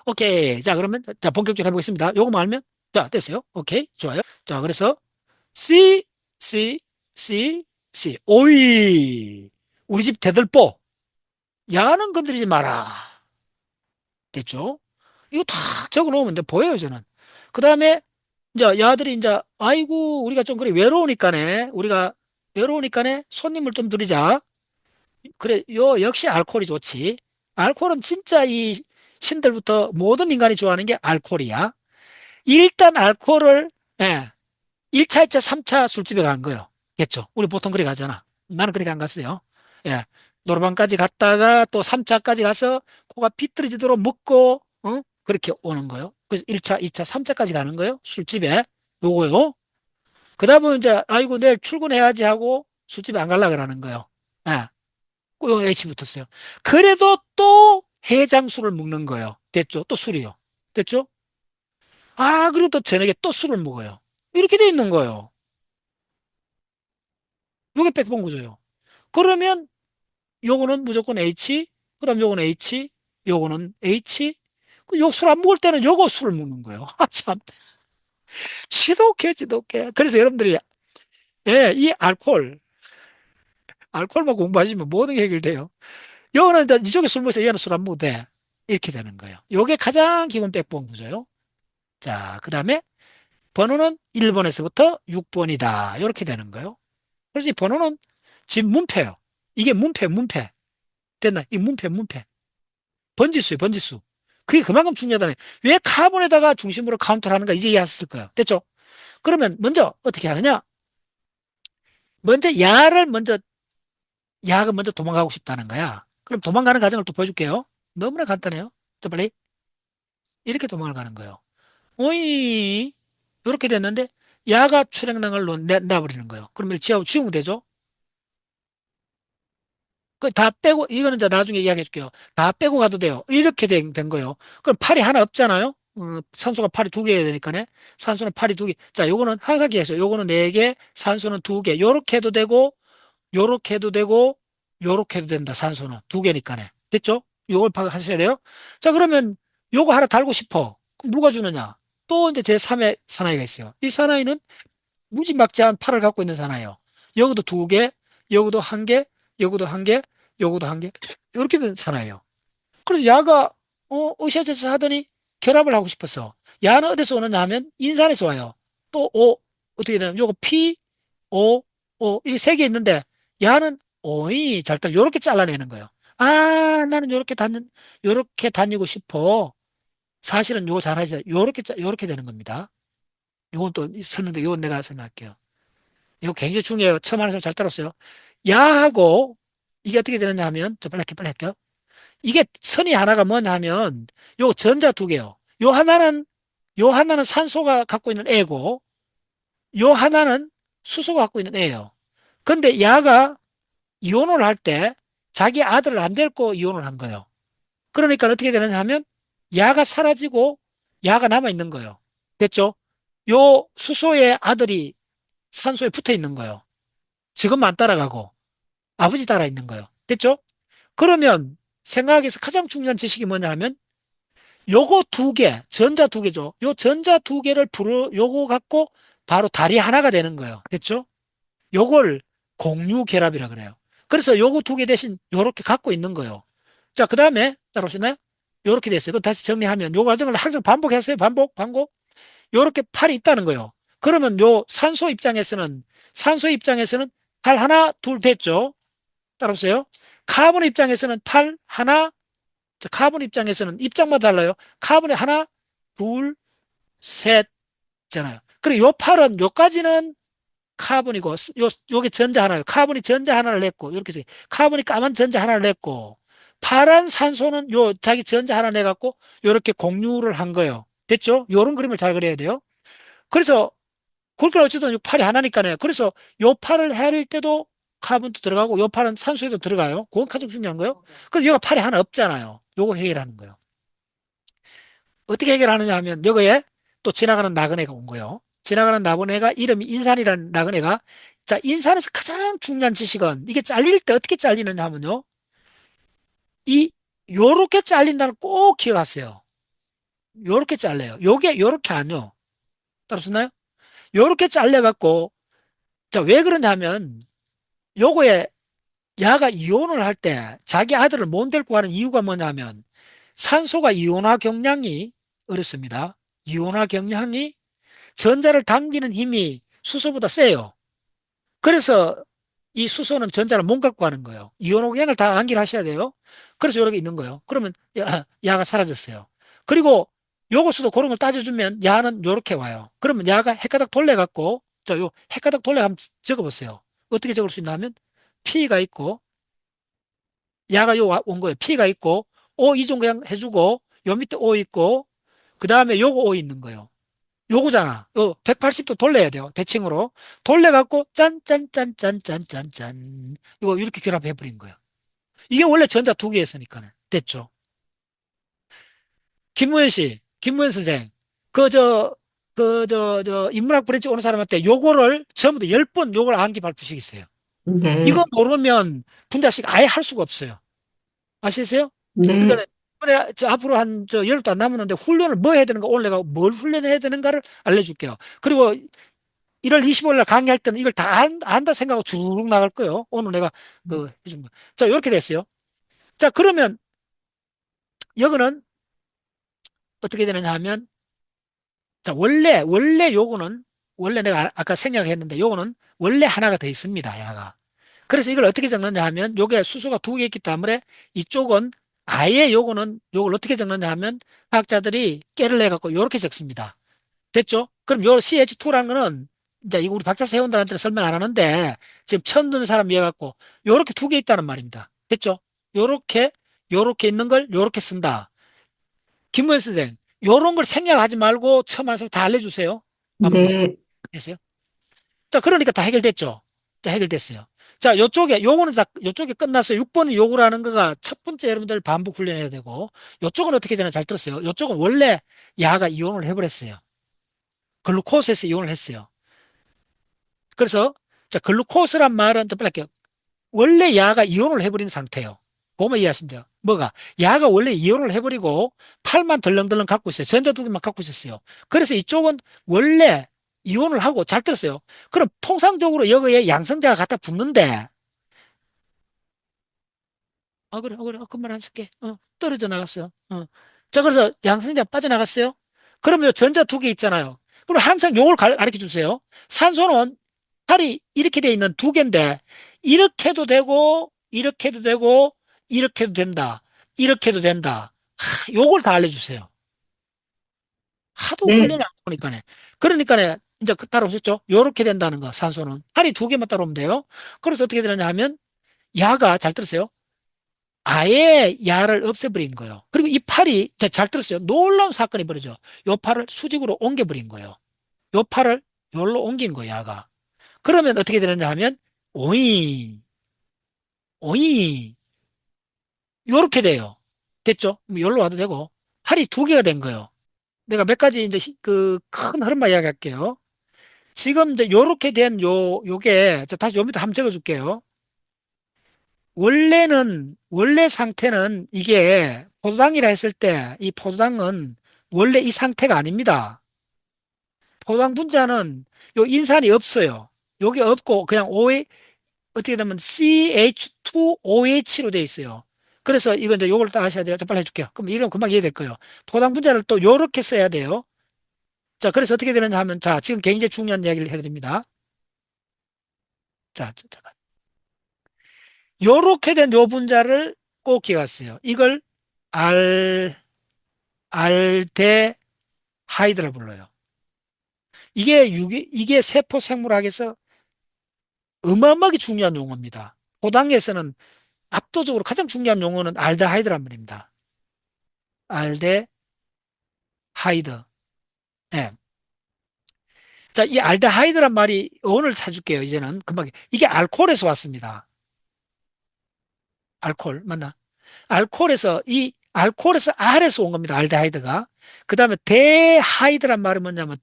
오케이. 자, 그러면, 자, 본격적으로 해보겠습니다. 요거만 알면, 자, 됐어요. 오케이. 좋아요. 자, 그래서, C, C, C, C. 오이. 우리 집 대들보. 야는 건드리지 마라. 됐죠? 이거 다 적어 놓으면 이제 보여요, 저는. 그 다음에, 이제 야들이 이제, 아이고, 우리가 좀 그래, 외로우니까네. 우리가 외로우니까네. 손님을 좀 드리자. 그래, 역시 알코올이 좋지. 알코올은 진짜 이 신들부터 모든 인간이 좋아하는 게 알코올이야. 일단 알코올을, 예, 1차, 2차, 3차 술집에 간 거예요. 겠죠? 우리 보통 그래 가잖아. 나는 그렇게 안 갔어요. 예. 노래방까지 갔다가 또 3차까지 가서 코가 비틀어지도록 먹고, 그렇게 오는 거예요. 그래서 1차, 2차, 3차까지 가는 거예요. 술집에. 요거요. 그 다음에 이제, 아이고, 내일 출근해야지 하고 술집에 안 가려고 그러는 거예요. 예. 요 H 붙었어요. 그래도 또 해장술을 먹는 거예요. 됐죠? 또 술이요. 됐죠? 아, 그리고 또 저녁에 또 술을 먹어요. 이렇게 돼 있는 거예요. 요게 백번 구조예요. 그러면 요거는 무조건 H, 그 다음 요거는 H, 요거는 H, 요 술 안 먹을 때는 요거 술을 먹는 거예요. 아, 참. 지독해. 그래서 여러분들이, 예, 이 알코올만 공부하시면 모든 게 해결돼요. 요거는 이제 이쪽에 술 먹어서 얘는 술 안 먹어도 돼. 이렇게 되는 거예요. 요게 가장 기본 백번 구조예요. 자, 그 다음에 번호는 1번에서부터 6번이다. 이렇게 되는 거예요. 그래서 이 번호는 지금 문패예요. 이게 문패. 됐나? 이 문패. 번지수예요, 번지수. 그게 그만큼 중요하다네. 왜 카본에다가 중심으로 카운트를 하는가 이제 이해하셨을 거예요. 됐죠? 그러면 먼저 어떻게 하느냐? 먼저 야가 먼저 도망가고 싶다는 거야. 그럼 도망가는 과정을 또 보여줄게요. 너무나 간단해요. 자, 빨리. 이렇게 도망가는 거예요. 오이. 이렇게 됐는데 야가 출행랑을 내버리는 거예요. 그러면 지우면 되죠? 그 다 빼고, 이거는 이제 나중에 이야기해 줄게요. 다 빼고 가도 돼요. 이렇게 된 거예요. 그럼 팔이 하나 없잖아요? 산소가 팔이 두 개여야 되니까네. 산소는 팔이 두 개. 자, 요거는 항상 기억하세요. 요거는 네 개, 산소는 두 개. 요렇게 해도 되고, 요렇게 해도 되고, 요렇게 해도 된다. 산소는 두 개니까네. 됐죠? 요걸 파악하셔야 돼요. 자, 그러면 요거 하나 달고 싶어. 그럼 누가 주느냐? 또 이제 제3의 사나이가 있어요. 이 사나이는 무지막지한 팔을 갖고 있는 사나이예요. 여기도 두 개, 여기도 한 개, 여기도 한 개, 여기도 한 개. 이렇게 된 사나이예요. 그래서 야가 으쌰으쌰 하더니 결합을 하고 싶었어. 야는 어디서 오느냐 하면 인산에서 와요. 또 어떻게 되냐면 요거 P, O, 이게 세 개 있는데 야는 오이 잘 따라 요렇게 잘라내는 거예요. 아, 나는 요렇게 다니고 싶어. 사실은 요거 잘하지. 요렇게 되는 겁니다. 요건 또 요건 내가 설명할게요. 이거 굉장히 중요해요. 처음 하는 사람 잘 따랐어요. 야하고 이게 어떻게 되느냐 하면 빨리 할게요. 이게 선이 하나가 뭐냐 하면 요 전자 두 개요. 요 하나는 산소가 갖고 있는 애고 요 하나는 수소가 갖고 있는 애예요. 근데 야가 이온을 할 때 자기 아들을 안 데리고 이온을 한 거예요. 그러니까 어떻게 되느냐 하면 야가 사라지고 야가 남아 있는 거예요. 됐죠? 요 수소의 아들이 산소에 붙어 있는 거예요. 지금만 따라가고 아버지 따라 있는 거예요. 됐죠? 그러면 생각에서 가장 중요한 지식이 뭐냐 하면 요거 두 개, 전자 두 개죠. 요 전자 두 개를 요거 갖고 바로 다리 하나가 되는 거예요. 됐죠? 요걸 공유 결합이라 그래요. 그래서 요거 두 개 대신 요렇게 갖고 있는 거예요. 자, 그 다음에 따라오시나요? 요렇게 됐어요. 그럼 다시 정리하면 요 과정을 항상 반복했어요. 반복. 요렇게 팔이 있다는 거예요. 그러면 요 산소 입장에서는 팔 하나, 둘 됐죠? 따라오세요. 카본 입장에서는 팔 하나, 카본 입장에서는 입장마다 달라요. 카본이 하나, 둘, 셋 잖아요. 그리고 요 팔은 요까지는 카본이고 요게 전자 하나예요. 카본이 전자 하나를 냈고 이렇게 해서 카본이 까만 전자 하나를 냈고 파란 산소는 요 자기 전자 하나 내갖고 요렇게 공유를 한 거예요. 됐죠? 요런 그림을 잘 그려야 돼요. 그래서 그렇게 어쨌든 요 팔이 하나니까요. 그래서 요 팔을 해릴 때도 카본도 들어가고 요 팔은 산소에도 들어가요. 그건 가장 중요한 거예요. 그래서 얘가 팔이 하나 없잖아요. 요거 해결하는 거예요. 어떻게 해결하느냐 하면 여기에 또 지나가는 나그네가 온 거예요. 지나가는 나그네가 이름이 인산이라는 나그네가 자, 인산에서 가장 중요한 지식은 이게 잘릴 때 어떻게 잘리느냐 하면요. 이 요렇게 잘린다는 꼭 기억하세요. 요렇게 잘라요. 요게 요렇게 아니요. 따라쓰나요? 요렇게 잘라갖고, 자, 왜 그러냐면, 요거에 야가 이온을 할 때 자기 아들을 못 데리고 가는 이유가 뭐냐면, 산소가 이온화 경량이 어렵습니다. 이온화 경량이 전자를 당기는 힘이 수소보다 세요. 그래서 이 수소는 전자를 못 갖고 가는 거예요. 이온호양을 다 암기를 하셔야 돼요. 그래서 이렇게 있는 거예요. 그러면 야가 사라졌어요. 그리고 요것도 그런 걸 따져주면 야는 요렇게 와요. 그러면 야가 헷가닥 돌려갖고 요 헷가닥 돌려 한번 적어보세요. 어떻게 적을 수 있나 하면 P가 있고 야가 요 온 거예요. P가 있고 O 이종 그냥 해주고 요 밑에 O 있고 그 다음에 요거 O 있는 거예요. 요거잖아. 요 180도 돌려야 돼요. 대칭으로. 돌려갖고 짠짠짠짠짠짠짠. 이거 이렇게 결합해버린 거예요. 이게 원래 전자 두 개였으니까는. 됐죠. 김무현 씨, 김무현 선생. 인문학 브랜치 오는 사람한테 요거를 처음부터 10번 요걸 암기 발표시키세요. 이거 네, 모르면 분자식 아예 할 수가 없어요. 아시겠어요? 네, 그러니까 이번에 앞으로 한 열도 안 남았는데 훈련을 뭐 해야 되는가 오늘 내가 뭘 훈련해야 되는가를 알려줄게요. 그리고 1월 25일 날 강의할 때는 이걸 다 안다 생각하고 주르륵 나갈 거예요. 오늘 내가 해준 거. 자, 이렇게 됐어요. 자, 그러면 여기는 어떻게 되느냐 하면 자, 원래 요거는 원래 내가 아까 생략했는데 요거는 원래 하나가 더 있습니다. 야가. 그래서 이걸 어떻게 적느냐 하면 요게 수소가 두 개 있기 때문에 이쪽은 아예 요거는 요걸 어떻게 적느냐 하면 과학자들이 깨를 내갖고 요렇게 적습니다. 됐죠? 그럼 요 CH2라는 거는 이제 이거 우리 박사 세원들한테는 설명 안 하는데 지금 처음 듣는 사람 이해갖고 요렇게 두 개 있다는 말입니다. 됐죠? 요렇게 요렇게 있는 걸 요렇게 쓴다. 김무현 선생, 요런 걸 생략하지 말고 처음 와서 다 알려주세요. 반복해서. 네, 됐어요? 자, 그러니까 다 해결됐죠? 자, 해결됐어요. 자, 요쪽에, 요거는 다, 요쪽에 끝났어요. 6번은 요거라는 거가 첫 번째 여러분들 반복 훈련해야 되고, 요쪽은 어떻게 되나 잘 들었어요. 요쪽은 원래 야가 이온을 해버렸어요. 글루코스에서 이온을 했어요. 그래서 자, 글루코스란 말은 좀 빨리 할게요. 원래 야가 이온을 해버린 상태예요. 보면 이해하시면 돼요. 뭐가? 야가 원래 이온을 해버리고 팔만 덜렁덜렁 갖고 있어요. 전자 두 개만 갖고 있었어요. 그래서 이쪽은 원래 이온을 하고 잘 들었어요. 그럼 통상적으로 여기에 양성자가 갖다 붙는데 그래, 그래, 그말 안 쓸게. 떨어져 나갔어요. 자, 그래서 양성자 빠져나갔어요. 그러면 요 전자 두 개 있잖아요. 그럼 항상 요걸 가르쳐 주세요. 산소는 팔이 이렇게 돼 있는 두 개인데, 이렇게 해도 되고, 이렇게 해도 되고, 이렇게 해도 된다. 이렇게 해도 된다. 요걸 다 알려주세요. 하도 네, 훈련을 안 보니까네. 그러니까네, 이제 따라오셨죠? 요렇게 된다는 거, 산소는. 팔이 두 개만 따라오면 돼요. 그래서 어떻게 되느냐 하면, 야가, 잘 들었어요? 아예 야를 없애버린 거예요. 그리고 이 팔이 잘 들었어요. 놀라운 사건이 벌어져. 요 팔을 수직으로 옮겨버린 거예요. 요 팔을 요로 옮긴 거예요, 야가. 그러면 어떻게 되느냐 하면 오이 오이 요렇게 돼요. 됐죠? 요로 와도 되고 팔이 두 개가 된 거예요. 내가 몇 가지 이제 그 큰 흐름만 이야기할게요. 지금 이제 요렇게 된 요게 다시 요 밑에 한번 적어줄게요. 원래 상태는 이게 포도당이라 했을 때 이 포도당은 원래 이 상태가 아닙니다. 포도당 분자는 요 인산이 없어요. 요게 없고 그냥 어떻게 되면 CH2OH로 돼 있어요. 그래서 이건 이제 요걸 딱 하셔야 돼요. 자, 빨리 해줄게요. 그럼 이건 금방 이해될 거예요. 포당 분자를 또 요렇게 써야 돼요. 자, 그래서 어떻게 되느냐 하면 자, 지금 굉장히 중요한 이야기를 해드립니다. 자, 잠깐. 요렇게 된 요 분자를 꼭 기억하세요. 이걸 알, 알데하이드라 불러요. 이게 세포 생물학에서 어마어마하게 중요한 용어입니다. 포당에서는 압도적으로 가장 중요한 용어는 알데하이드란 말입니다. 알데하이드. 예. 자, 이 알데하이드란 말이 어원을 찾을게요. 이제는 금방 이게 알코올에서 왔습니다. 알코올 맞나? 알코올에서 R에서 온 겁니다. 알데하이드가. 그다음에 데하이드란 말은 뭐냐면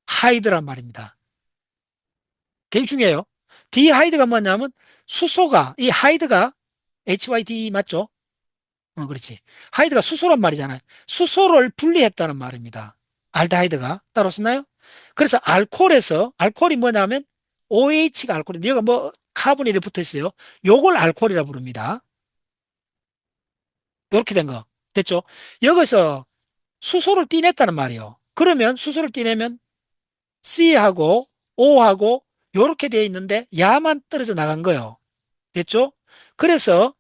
디하이드란 말입니다. 굉장히 중요해요. 디하이드가 뭐냐면 수소가 이 하이드가 HYD 맞죠? 그렇지. 하이드가 수소란 말이잖아요. 수소를 분리했다는 말입니다. 알데하이드가 따로 쓰나요? 그래서 알코올이 뭐냐면 OH가 알코올인데 여기가 뭐 카본이 이렇게 붙어 있어요. 요걸 알코올이라 부릅니다. 이렇게 된 거. 됐죠? 여기서 수소를 띠냈다는 말이에요. 그러면 수소를 띠내면 C하고 O하고 요렇게 되어 있는데 야만 떨어져 나간 거예요. 됐죠? 그래서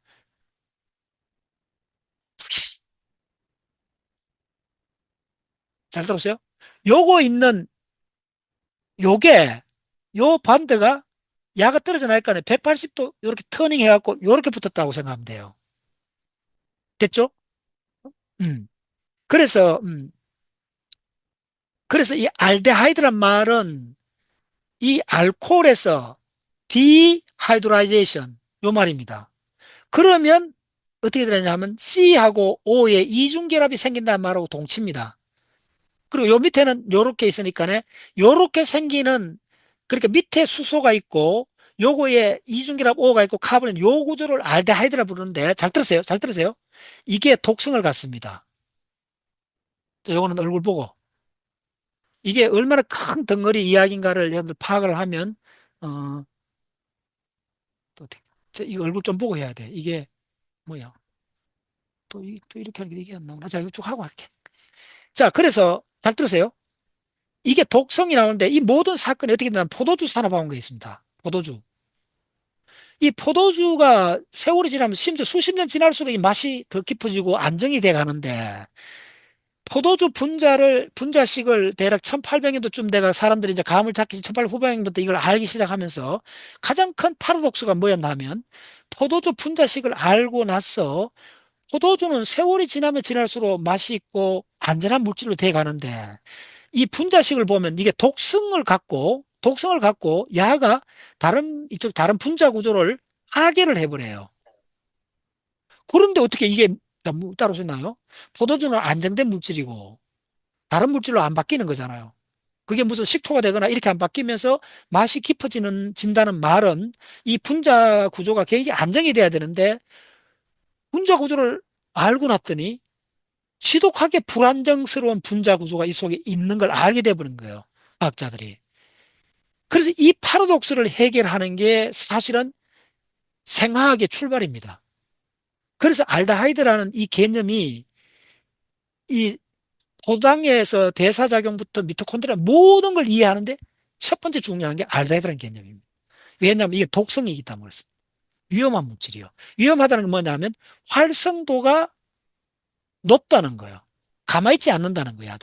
잘 들었어요? 요거 있는 요게 요 반대가 야가 떨어져 나니까 180도 이렇게 터닝 해갖고 이렇게 붙었다고 생각하면 돼요. 됐죠? 음. 그래서 그래서 이 알데하이드란 말은 이 알코올에서 디하이드라이제이션 요 말입니다. 그러면 어떻게 되느냐 면 C하고 O의 이중결합이 생긴다는 말하고 동치입니다. 그리고 요 밑에는 요렇게 있으니까 요렇게 생기는 그러니까 밑에 수소가 있고 요거에 이중결합 O가 있고 카본인 요 구조를 알데하이드라 부르는데 잘 들으세요. 잘 들으세요. 이게 독성을 갖습니다. 요거는 얼굴 보고 이게 얼마나 큰 덩어리 이야기인가를 여러분들 파악을 하면 어, 또 어떻게 이 얼굴 좀 보고 해야 돼. 이게 뭐야? 또 이렇게 하니까 이게 안 나오나? 자, 이거 쭉 하고 할게. 자, 그래서 잘 들으세요. 이게 독성이 나오는데 이 모든 사건이 어떻게 되냐면 포도주 산업화가 있습니다. 포도주. 이 포도주가 세월이 지나면 심지어 수십 년 지날수록 이 맛이 더 깊어지고 안정이 돼 가는데 포도주 분자식을 대략 1800년도쯤 돼가 사람들이 이제 감을 잡기 1800 후반부터 이걸 알기 시작하면서 가장 큰 파라독스가 뭐였나 하면 포도주 분자식을 알고 나서 포도주는 세월이 지나면 지날수록 맛이 있고 안전한 물질로 돼 가는데 이 분자식을 보면 이게 독성을 갖고 야가 다른 분자 구조를 파괴를 해버려요. 그런데 어떻게 이게 따라오셨나요? 포도주는 안정된 물질이고 다른 물질로 안 바뀌는 거잖아요. 그게 무슨 식초가 되거나 이렇게 안 바뀌면서 맛이 진다는 말은 이 분자 구조가 굉장히 안정이 돼야 되는데 분자 구조를 알고 났더니 지독하게 불안정스러운 분자 구조가 이 속에 있는 걸 알게 돼버린 거예요. 과학자들이. 그래서 이 파라독스를 해결하는 게 사실은 생화학의 출발입니다. 그래서 알데하이드라는 이 개념이 이 포도당에서 대사작용부터 미토콘드리아 모든 걸 이해하는데 첫 번째 중요한 게 알데하이드라는 개념입니다. 왜냐하면 이게 독성이기 때문에 그렇습니다. 위험한 물질이요. 위험하다는 건 뭐냐면 활성도가 높다는 거예요. 가만히 있지 않는다는 거예요.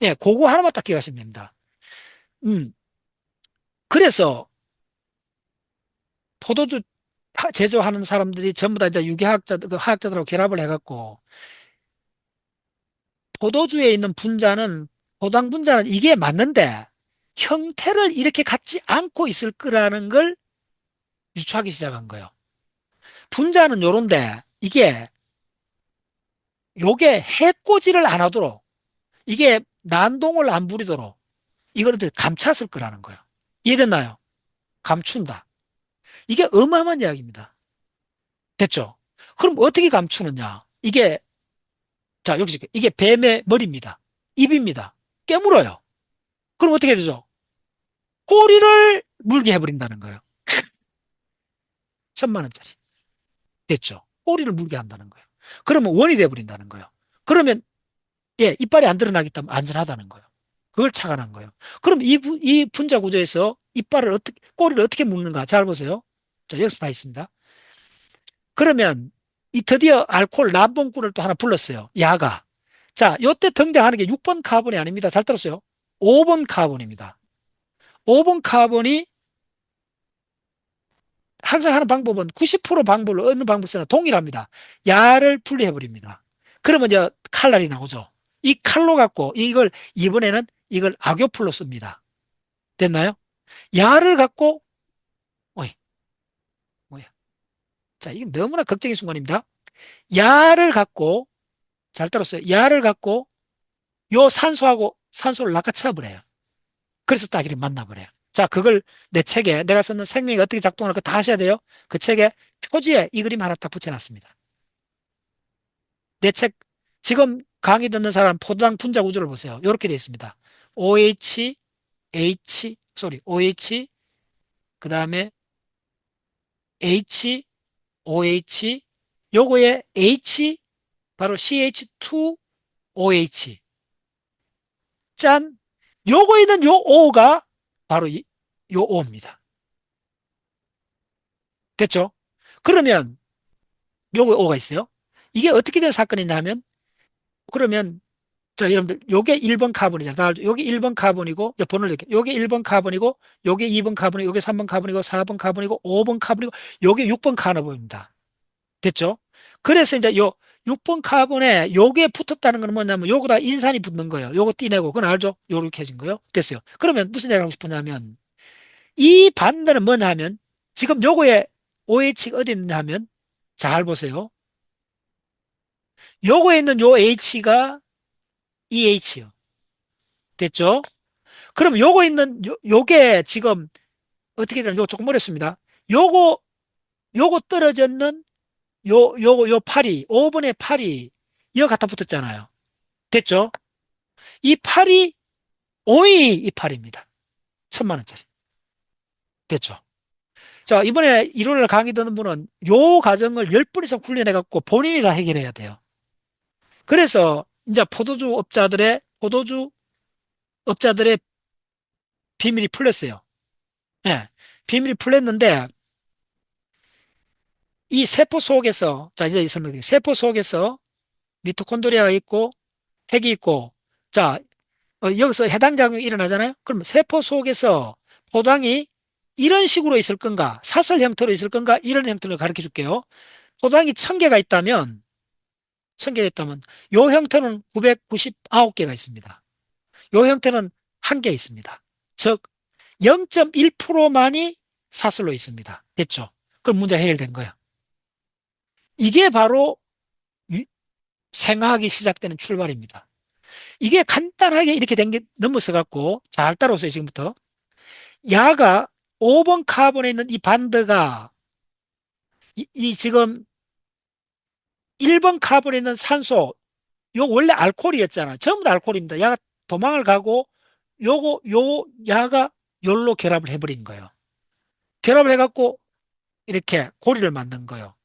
예, 그거 하나만 딱 기억하시면 됩니다. 음, 그래서 포도주 제조하는 사람들이 전부 다 이제 화학자들하고 결합을 해갖고 포도주에 있는 분자는 포도당 분자는 이게 맞는데 형태를 이렇게 갖지 않고 있을 거라는 걸 유추하기 시작한 거예요. 분자는 요런데 요게 해코지를 안 하도록 이게 난동을 안 부리도록 이거를 감췄을 거라는 거예요. 이해됐나요? 감춘다. 이게 어마어마한 이야기입니다. 됐죠? 그럼 어떻게 감추느냐? 자, 여기 이게 뱀의 머리입니다. 입입니다. 깨물어요. 그럼 어떻게 되죠? 꼬리를 물게 해버린다는 거예요. 1000만 원짜리. 됐죠? 꼬리를 물게 한다는 거예요. 그러면 원이 돼버린다는 거예요. 그러면, 예, 이빨이 안 드러나기 때문에 안전하다는 거예요. 그걸 착안한 거예요. 그럼 이 분자 구조에서 꼬리를 어떻게 묶는가? 잘 보세요. 자, 여기서 다 있습니다. 그러면 이 드디어 알코올 남봉꾼을 또 하나 불렀어요. 야가. 자, 요때 등장하는 게 6번 카본이 아닙니다. 잘 들었어요? 5번 카본입니다. 5번 카본이 항상 하는 방법은 90% 방법을 어느 방법 쓰나 동일합니다. 야를 분리해버립니다. 그러면 이제 칼날이 나오죠. 이 칼로 갖고 이번에는 이걸 악교풀로 씁니다. 됐나요? 야를 갖고 어이 뭐야? 자, 이게 너무나 걱정의 순간입니다. 야를 갖고 잘 들었어요. 야를 갖고 요 산소하고 산소를 낚아채 버려요. 그래서 딱 이렇게 만나버려요. 자, 그걸 내 책에 내가 쓰는 생명이 어떻게 작동하는 거 다 하셔야 돼요. 그 책에 표지에 이 그림 하나 딱 붙여놨습니다. 내 책, 지금 강의 듣는 사람 포도당 분자 구조를 보세요. 이렇게 되어 있습니다. OH, OH, 그 다음에 H, OH, 요거에 H, 바로 CH2OH. 짠! 요거 있는 요 O가 바로 요 O입니다. 됐죠? 그러면 요거 O가 있어요. 이게 어떻게 된 사건이냐 하면, 그러면 자, 여러분들, 요게 1번 카본이잖아. 요게 1번 카본이고, 요 번호를 이렇게. 요게 1번 카본이고, 요게 2번 카본이고, 요게 3번 카본이고, 4번 카본이고, 5번 카본이고, 요게 6번 카본입니다. 됐죠? 그래서 이제 요 6번 카본에 요게 붙었다는 건 뭐냐면, 요거다 인산이 붙는 거예요. 요거 띠내고. 그건 알죠? 요렇게 해진 거예요. 됐어요. 그러면 무슨 얘기를 하고 싶으냐면, 이 반대는 뭐냐 하면, 지금 요거에 OH가 어디 있느냐 하면, 잘 보세요. 요거에 있는 요 H가 EH요. 됐죠? 그럼 요거 있는 요게 지금 어떻게 되나 요거 조금 어렵습니다. 요거 요거 떨어졌는 요 팔이 5번의 팔이 이거 갖다 붙었잖아요. 됐죠? 이 팔이 오이 이 팔입니다. 1,000만 원짜리. 됐죠? 자, 이번에 일요일 강의 듣는 분은 요 과정을 10분 이상 훈련해 갖고 본인이 다 해결해야 돼요. 그래서 이제 포도주 업자들의 비밀이 풀렸어요. 예. 비밀이 풀렸는데 이 세포 속에서, 자, 이제 설명드릴게요. 세포 속에서 미토콘드리아가 있고 핵이 있고, 자, 여기서 해당 작용이 일어나잖아요. 그럼 세포 속에서 포도당이 이런 식으로 있을 건가, 사슬 형태로 있을 건가, 이런 형태로 가르쳐 줄게요. 포도당이 1000개가 있다면, 1000개가 있다면, 요 형태는 999개가 있습니다. 요 형태는 1개 있습니다. 즉, 0.1%만이 사슬로 있습니다. 됐죠? 그럼 문제 해결된 거예요. 이게 바로 생화학이 시작되는 출발입니다. 이게 간단하게 이렇게 된 게 넘어서 갖고 잘 따라오세요, 지금부터. 야가 5번 카본에 있는 이 반드가 이 지금 1번 카본에 있는 산소, 요 원래 알코올이었잖아. 전부 다 알코올입니다. 야가 도망을 가고 요 야가 열로 결합을 해버린 거예요. 결합을 해갖고 이렇게 고리를 만든 거예요.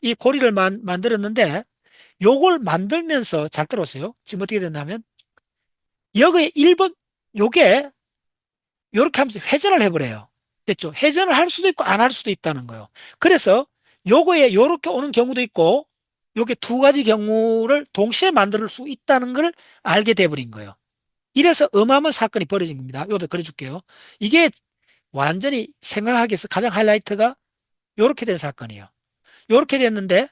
이 고리를 만들었는데 요걸 만들면서 잘 들어보세요. 지금 어떻게 됐냐면 여기에 1번 요게 요렇게 하면서 회전을 해버려요. 됐죠? 회전을 할 수도 있고 안 할 수도 있다는 거예요. 그래서 요거에 요렇게 오는 경우도 있고 요게 두 가지 경우를 동시에 만들 수 있다는 걸 알게 돼버린 거예요. 이래서 어마어마한 사건이 벌어진 겁니다. 요도 그려줄게요. 이게 완전히 생각하기에서 가장 하이라이트가 요렇게 된 사건이에요. 요렇게 됐는데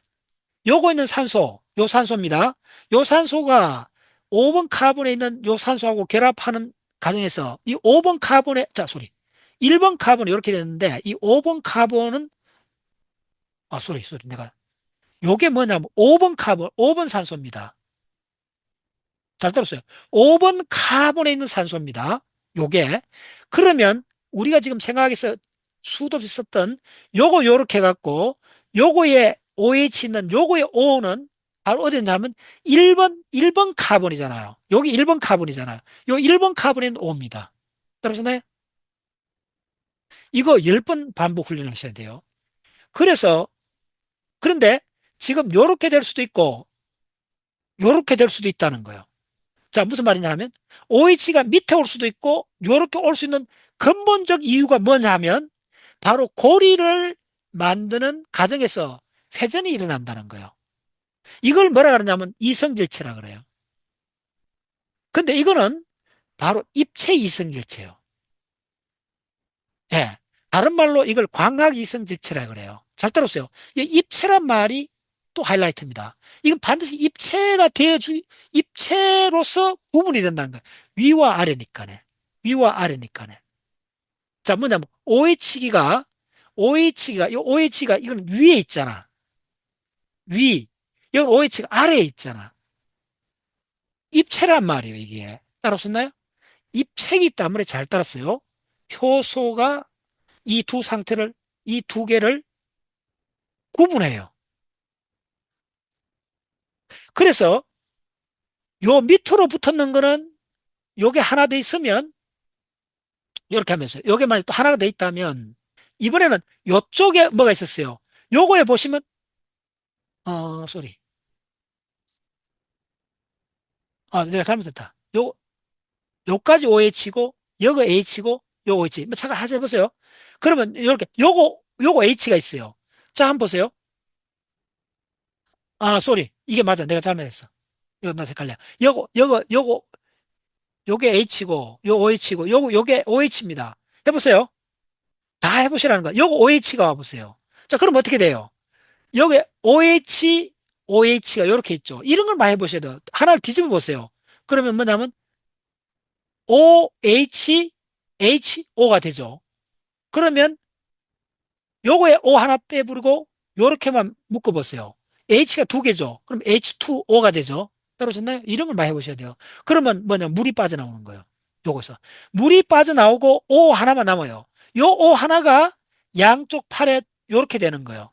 요거 있는 산소, 요 산소입니다. 요 산소가 5번 카본에 있는 요 산소하고 결합하는 과정에서 이 5번 카본에, 자, 소리. 1번 카본이 이렇게 됐는데 이 5번 카본은, 소리. 내가. 요게 뭐냐면 5번 카본, 5번 산소입니다. 잘 들었어요. 5번 카본에 있는 산소입니다. 요게. 그러면 우리가 지금 생각해서 수도 없이 썼던 요거 요렇게 해갖고 요거에 OH 있는 요거의 O는 바로 어디냐면 1번 카본이잖아요. 여기 1번 카본이잖아요. 요 1번 카본에 있는 O입니다. 따라서네? 이거 10번 반복 훈련하셔야 돼요. 그래서 그런데 지금 요렇게 될 수도 있고 요렇게 될 수도 있다는 거예요. 자, 무슨 말이냐 하면 OH가 밑에 올 수도 있고 요렇게 올 수 있는 근본적 이유가 뭐냐 하면 바로 고리를 만드는 과정에서 회전이 일어난다는 거예요. 이걸 뭐라 그러냐면 이성질체라 그래요. 근데 이거는 바로 입체 이성질체예요. 예. 다른 말로 이걸 광학 이성질체라 그래요. 잘 들었어요. 이 입체란 말이 또 하이라이트입니다. 이건 반드시 입체로서 구분이 된다는 거예요. 위와 아래니까네. 위와 아래니까네. 자, 뭐냐면 이 OH가 이건 위에 있잖아. 위. 이건 OH가 아래에 있잖아. 입체란 말이에요, 이게. 따라오셨나요? 입체이기 때문에 잘 따랐어요. 효소가 이 두 상태를, 이 두 개를 구분해요. 그래서 요 밑으로 붙었는 거는 요게 하나 더 있으면 이렇게 하면서 요게 만약 또 하나가 더 있다면 이번에는 요쪽에 뭐가 있었어요? 요거에 보시면 쏘리. 내가 잘못했다. 요까지 OH고 요거 H고 요 OH. 뭐 잠깐 하셔 보세요. 그러면 이렇게 요거 H가 있어요. 자, 한번 보세요. 쏘리. 이게 맞아. 내가 잘못했어. 이거 나 헷갈려. 요게 H고 요 OH고 요게 OH입니다. 해보세요. 다 해보시라는 거야. 요거 OH가 와보세요. 자, 그럼 어떻게 돼요? 여기 OH가 이렇게 있죠. 이런 걸 많이 해보셔야 돼요. 하나를 뒤집어 보세요. 그러면 뭐냐면 OHHO가 되죠. 그러면 요거에 O 하나 빼버리고 요렇게만 묶어보세요. H가 두 개죠. 그럼 H2O가 되죠. 따라오셨나요? 이런 걸 많이 해보셔야 돼요. 그러면 뭐냐 물이 빠져나오는 거예요. 요거서 물이 빠져나오고 O 하나만 남아요. 요 O 하나가 양쪽 팔에 요렇게 되는 거예요.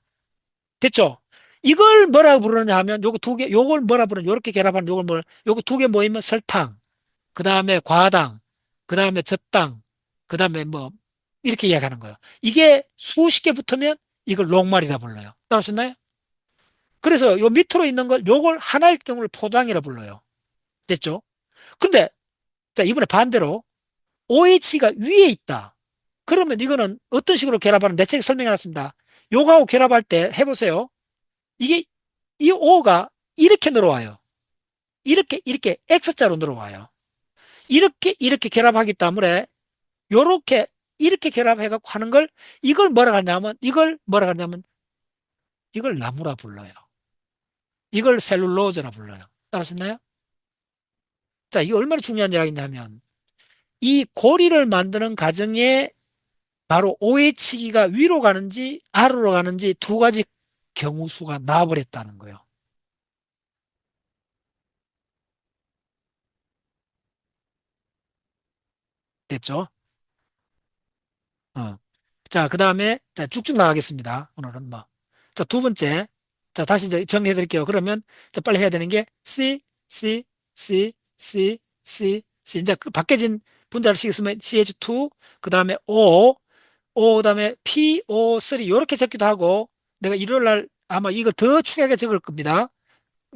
됐죠? 이걸 뭐라 부르느냐 하면 요거 두 개, 요걸 뭐라 부르냐, 요렇게 결합하는 요걸 요거 두 개 모이면 설탕, 그 다음에 과당, 그 다음에 젖당, 그 다음에 뭐, 이렇게 이야기하는 거예요. 이게 수십 개 붙으면 이걸 녹말이라 불러요. 따라오셨나요? 그래서 요 밑으로 있는 걸, 요걸 하나일 경우를 포도당이라 불러요. 됐죠? 근데, 자, 이번에 반대로 OH가 위에 있다. 그러면 이거는 어떤 식으로 결합하는 내 책에 설명해 놨습니다. 요거하고 결합할 때 해보세요. 이게 이 O가 이렇게 늘어와요. 이렇게 X자로 늘어와요. 이렇게 결합하기 때문에 요렇게 이렇게 결합해갖고 하는 걸 이걸 뭐라 하냐면 이걸 나무라 불러요. 이걸 셀룰로즈라 불러요. 따라하셨나요? 자, 이게 얼마나 중요한 이야기냐면 이 고리를 만드는 과정에 바로 OH기가 위로 가는지 아래로 가는지 두 가지 경우수가 나와버렸다는 거예요. 됐죠? 어. 자, 그 다음에, 자, 쭉쭉 나가겠습니다. 오늘은 뭐. 자, 두 번째. 자, 다시 이제 정리해 드릴게요. 그러면, 자, 빨리 해야 되는 게, C, C, C, C, C, C. 이제 그 바뀌어진 분자를 쓰면 CH2, 그 다음에 그 다음에 PO3, 요렇게 적기도 하고, 내가 일요일 날 아마 이걸 더 추하게 적을 겁니다.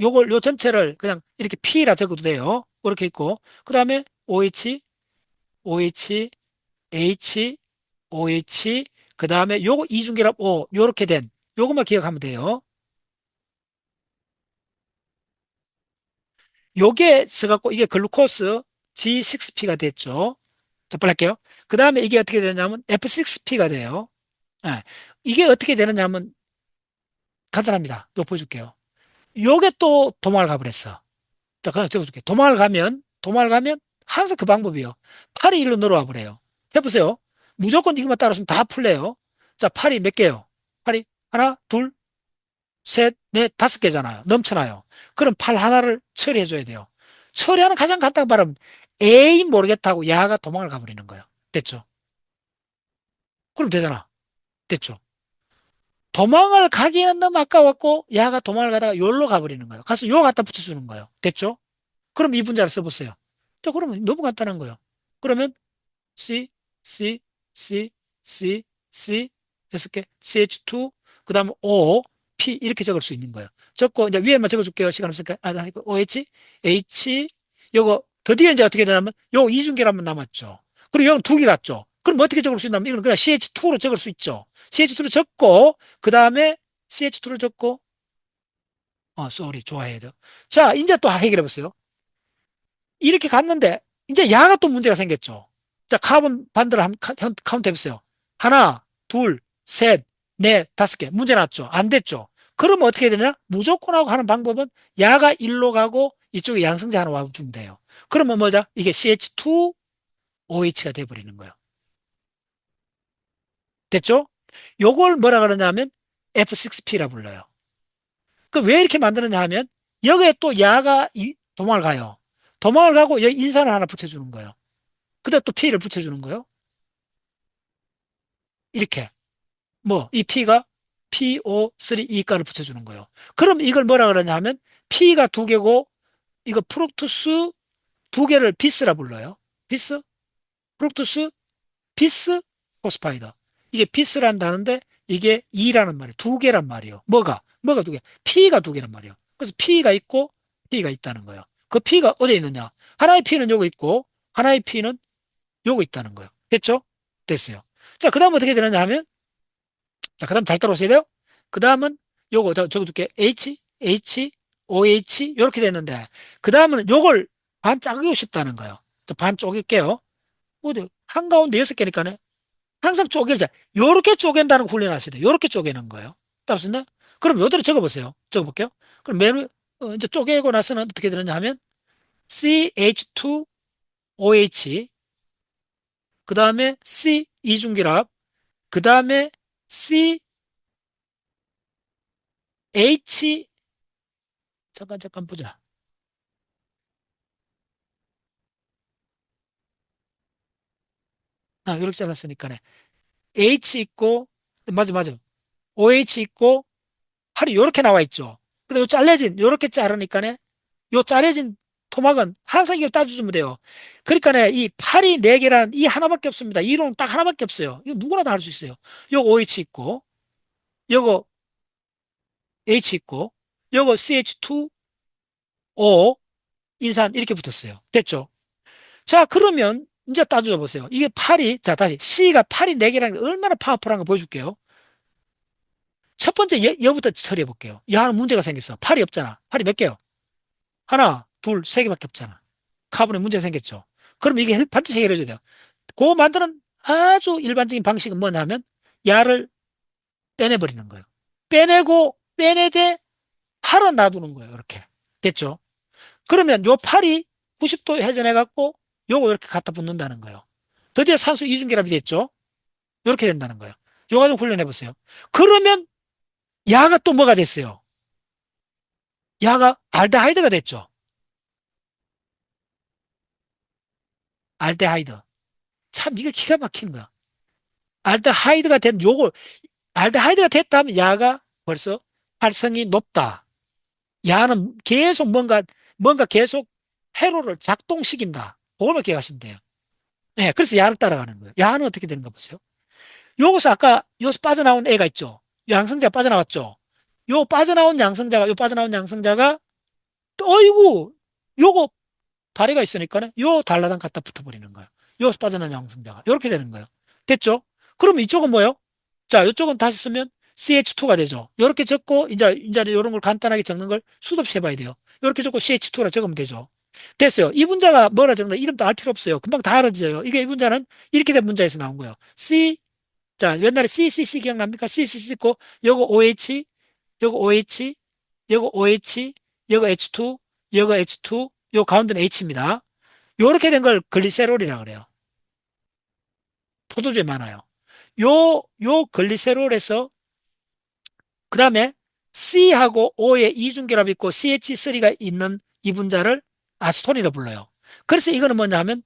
요 전체를 그냥 이렇게 P라 적어도 돼요. 이렇게 있고, 그 다음에 OH, OH, H, OH, 그 다음에 요거 이중결합 O, 요렇게 된, 요것만 기억하면 돼요. 요게 써갖고 이게 글루코스 G6P가 됐죠. 자, 빨리 할게요. 그 다음에 이게 어떻게 되냐면 F6P가 돼요. 예. 이게 어떻게 되느냐면 간단합니다. 요 보여줄게요. 요게 또 도망을 가버렸어. 자, 그냥 적어줄게요. 도망을 가면 항상 그 방법이요. 팔이 일로 늘어와 버려요. 해보세요. 무조건 이것만 따라서면 다 풀려요. 자, 팔이 몇 개요? 팔이 하나, 둘, 셋, 넷, 다섯 개잖아요. 넘쳐나요. 그럼 팔 하나를 처리해줘야 돼요. 처리하는 가장 간단한 바람은 에이 모르겠다고 야가 도망을 가버리는 거예요. 됐죠? 그럼 되잖아. 됐죠? 도망을 가기에는 너무 아까웠고 야가 도망을 가다가 요로 가버리는 거예요. 가서 요 갖다 붙여주는 거예요. 됐죠? 그럼 이 분자를 써보세요. 자, 그러면 너무 간단한 거예요. 그러면 C, C, C, C, C, 여섯 개, CH2, 그 다음에 O, P 이렇게 적을 수 있는 거예요. 적고 이제 위에만 적어줄게요. 시간 없으니까. OH, H, 요거 드디어 이제 어떻게 되냐면 요 이중계란만 남았죠. 그리고 여기 두 개 같죠. 그럼 어떻게 적을 수 있냐면 이건 그냥 CH2로 적을 수 있죠. CH2로 적고 그 다음에 CH2로 적고 sorry 좋아해야 돼요. 자, 이제 또 해결해 보세요. 이렇게 갔는데 이제 야가 또 문제가 생겼죠. 자, 카본 반대로 한번 카운트 해보세요. 하나, 둘, 셋, 넷, 다섯 개. 문제 났죠? 안 됐죠? 그러면 어떻게 되냐? 무조건 하고 하는 방법은 야가 일로 가고 이쪽에 양성자 하나 와주면 돼요. 그러면 뭐죠? 이게 CH2OH가 돼버리는 거예요. 됐죠? 요걸 뭐라 그러냐면 F6P라 불러요. 그 왜 이렇게 만드느냐 하면 여기에 또 야가 도망을 가요. 도망을 가고 여기 인산을 하나 붙여주는 거예요. 그다음 또 P를 붙여주는 거예요. 이렇게. 뭐, 이 P가 PO3E가를 붙여주는 거예요. 그럼 이걸 뭐라 그러냐 하면 P가 두 개고, 이거 프룩투스 두 개를 비스라 불러요. 비스? 프룩투스, 비스, 포스파이드. 이게 비스란 단어인데, 이게 E라는 말이에요. 두 개란 말이에요. 뭐가 두 개? P가 두 개란 말이에요. 그래서 P가 있고, P가 있다는 거예요. 그 P가 어디에 있느냐? 하나의 P는 요거 있고, 하나의 P는 요거 있다는 거예요. 됐죠? 됐어요. 자, 그 다음 어떻게 되느냐 하면, 자, 그 다음 잘 따라오셔야 돼요. 그 다음은 요거 적어줄게. OH, 요렇게 됐는데, 그 다음은 요걸 반 짜기고 싶다는 거예요. 자, 반 쪼갤게요. 어디, 한가운데 6개니까네. 항상 쪼개자. 요렇게 쪼갠다는 거 훈련하셔야 돼요. 요렇게 쪼개는 거예요. 따라오셨나? 그럼 요대로 적어보세요. 적어볼게요. 그럼 이제 쪼개고 나서는 어떻게 되느냐 하면, CH2OH, 그 다음에 C 이중결합, 그 다음에 CH, 잠깐 보자. 이렇게 잘랐으니까네. H 있고, 맞아. OH 있고, 팔이 이렇게 나와 있죠. 근데 요 잘려진, 요렇게 자르니까네. 요 잘려진 토막은 항상 이거 따져주면 돼요. 그러니까네, 이 팔이 네개란이 하나밖에 없습니다. 이론은 딱 하나밖에 없어요. 이거 누구나 다 할 수 있어요. 요 OH 있고, 요거 H 있고, 요거 CH2O, 인산 이렇게 붙었어요. 됐죠? 자, 그러면 이제 따져 보세요. 이게 팔이, 자, 다시 C가 팔이 네개라는 게 얼마나 파워풀한 거 보여줄게요. 첫 번째 여부터 처리해 볼게요. 하나 문제가 생겼어. 팔이 없잖아. 팔이 몇 개요? 하나, 둘, 세 개밖에 없잖아. 카본에 문제가 생겼죠. 그럼 이게 반드시 해결해줘야 돼요. 그 만드는 아주 일반적인 방식은 뭐냐 하면 야를 빼내버리는 거예요. 빼내되 팔은 놔두는 거예요. 이렇게. 됐죠? 그러면 요 팔이 90도 회전해갖고 요거 이렇게 갖다 붙는다는 거예요. 드디어 산소 이중결합이 됐죠? 이렇게 된다는 거예요. 요거 좀 훈련해 보세요. 그러면 야가 또 뭐가 됐어요? 야가 알데하이드가 됐죠? 알데하이드. 참 이거 기가 막히는 거야. 알데하이드가 된 요거 알데하이드가 됐다면 야가 벌써 활성이 높다. 야는 계속 뭔가 계속 회로를 작동시킨다. 그걸만 기억하시면 돼요. 네, 그래서 야를 따라가는 거예요. 야는 어떻게 되는가 보세요. 요것서 아까 여기서 빠져나온 애가 있죠. 양성자가 빠져나왔죠. 요 빠져나온 양성자가 어이구 요거 다리가 있으니까는 요 달라당 갖다 붙어버리는 거예요. 여기서 빠져나온 양성자가 이렇게 되는 거예요. 됐죠? 그럼 이쪽은 뭐예요? 자, 이쪽은 다시 쓰면 CH2가 되죠. 이렇게 적고 이제 이런 걸 간단하게 적는 걸 수도없이 해봐야 돼요. 이렇게 적고 CH2라 적으면 되죠. 됐어요. 이 문자가 뭐라 적나 이름도 알 필요 없어요. 금방 다 알아져요. 이게 이 문자는 이렇게 된 문자에서 나온 거예요. 자, 옛날에 CCC 기억납니까? CCC 있고 요거 OH, 요거 OH, 요거 OH, 요거 H2, 요거 H2, 요 가운데는 H입니다. 요렇게 된 걸 글리세롤이라고 그래요. 포도주에 많아요. 요 글리세롤에서 그 다음에 C하고 O의 이중결합이 있고 CH3가 있는 이 분자를 아스톤이라고 불러요. 그래서 이거는 뭐냐 하면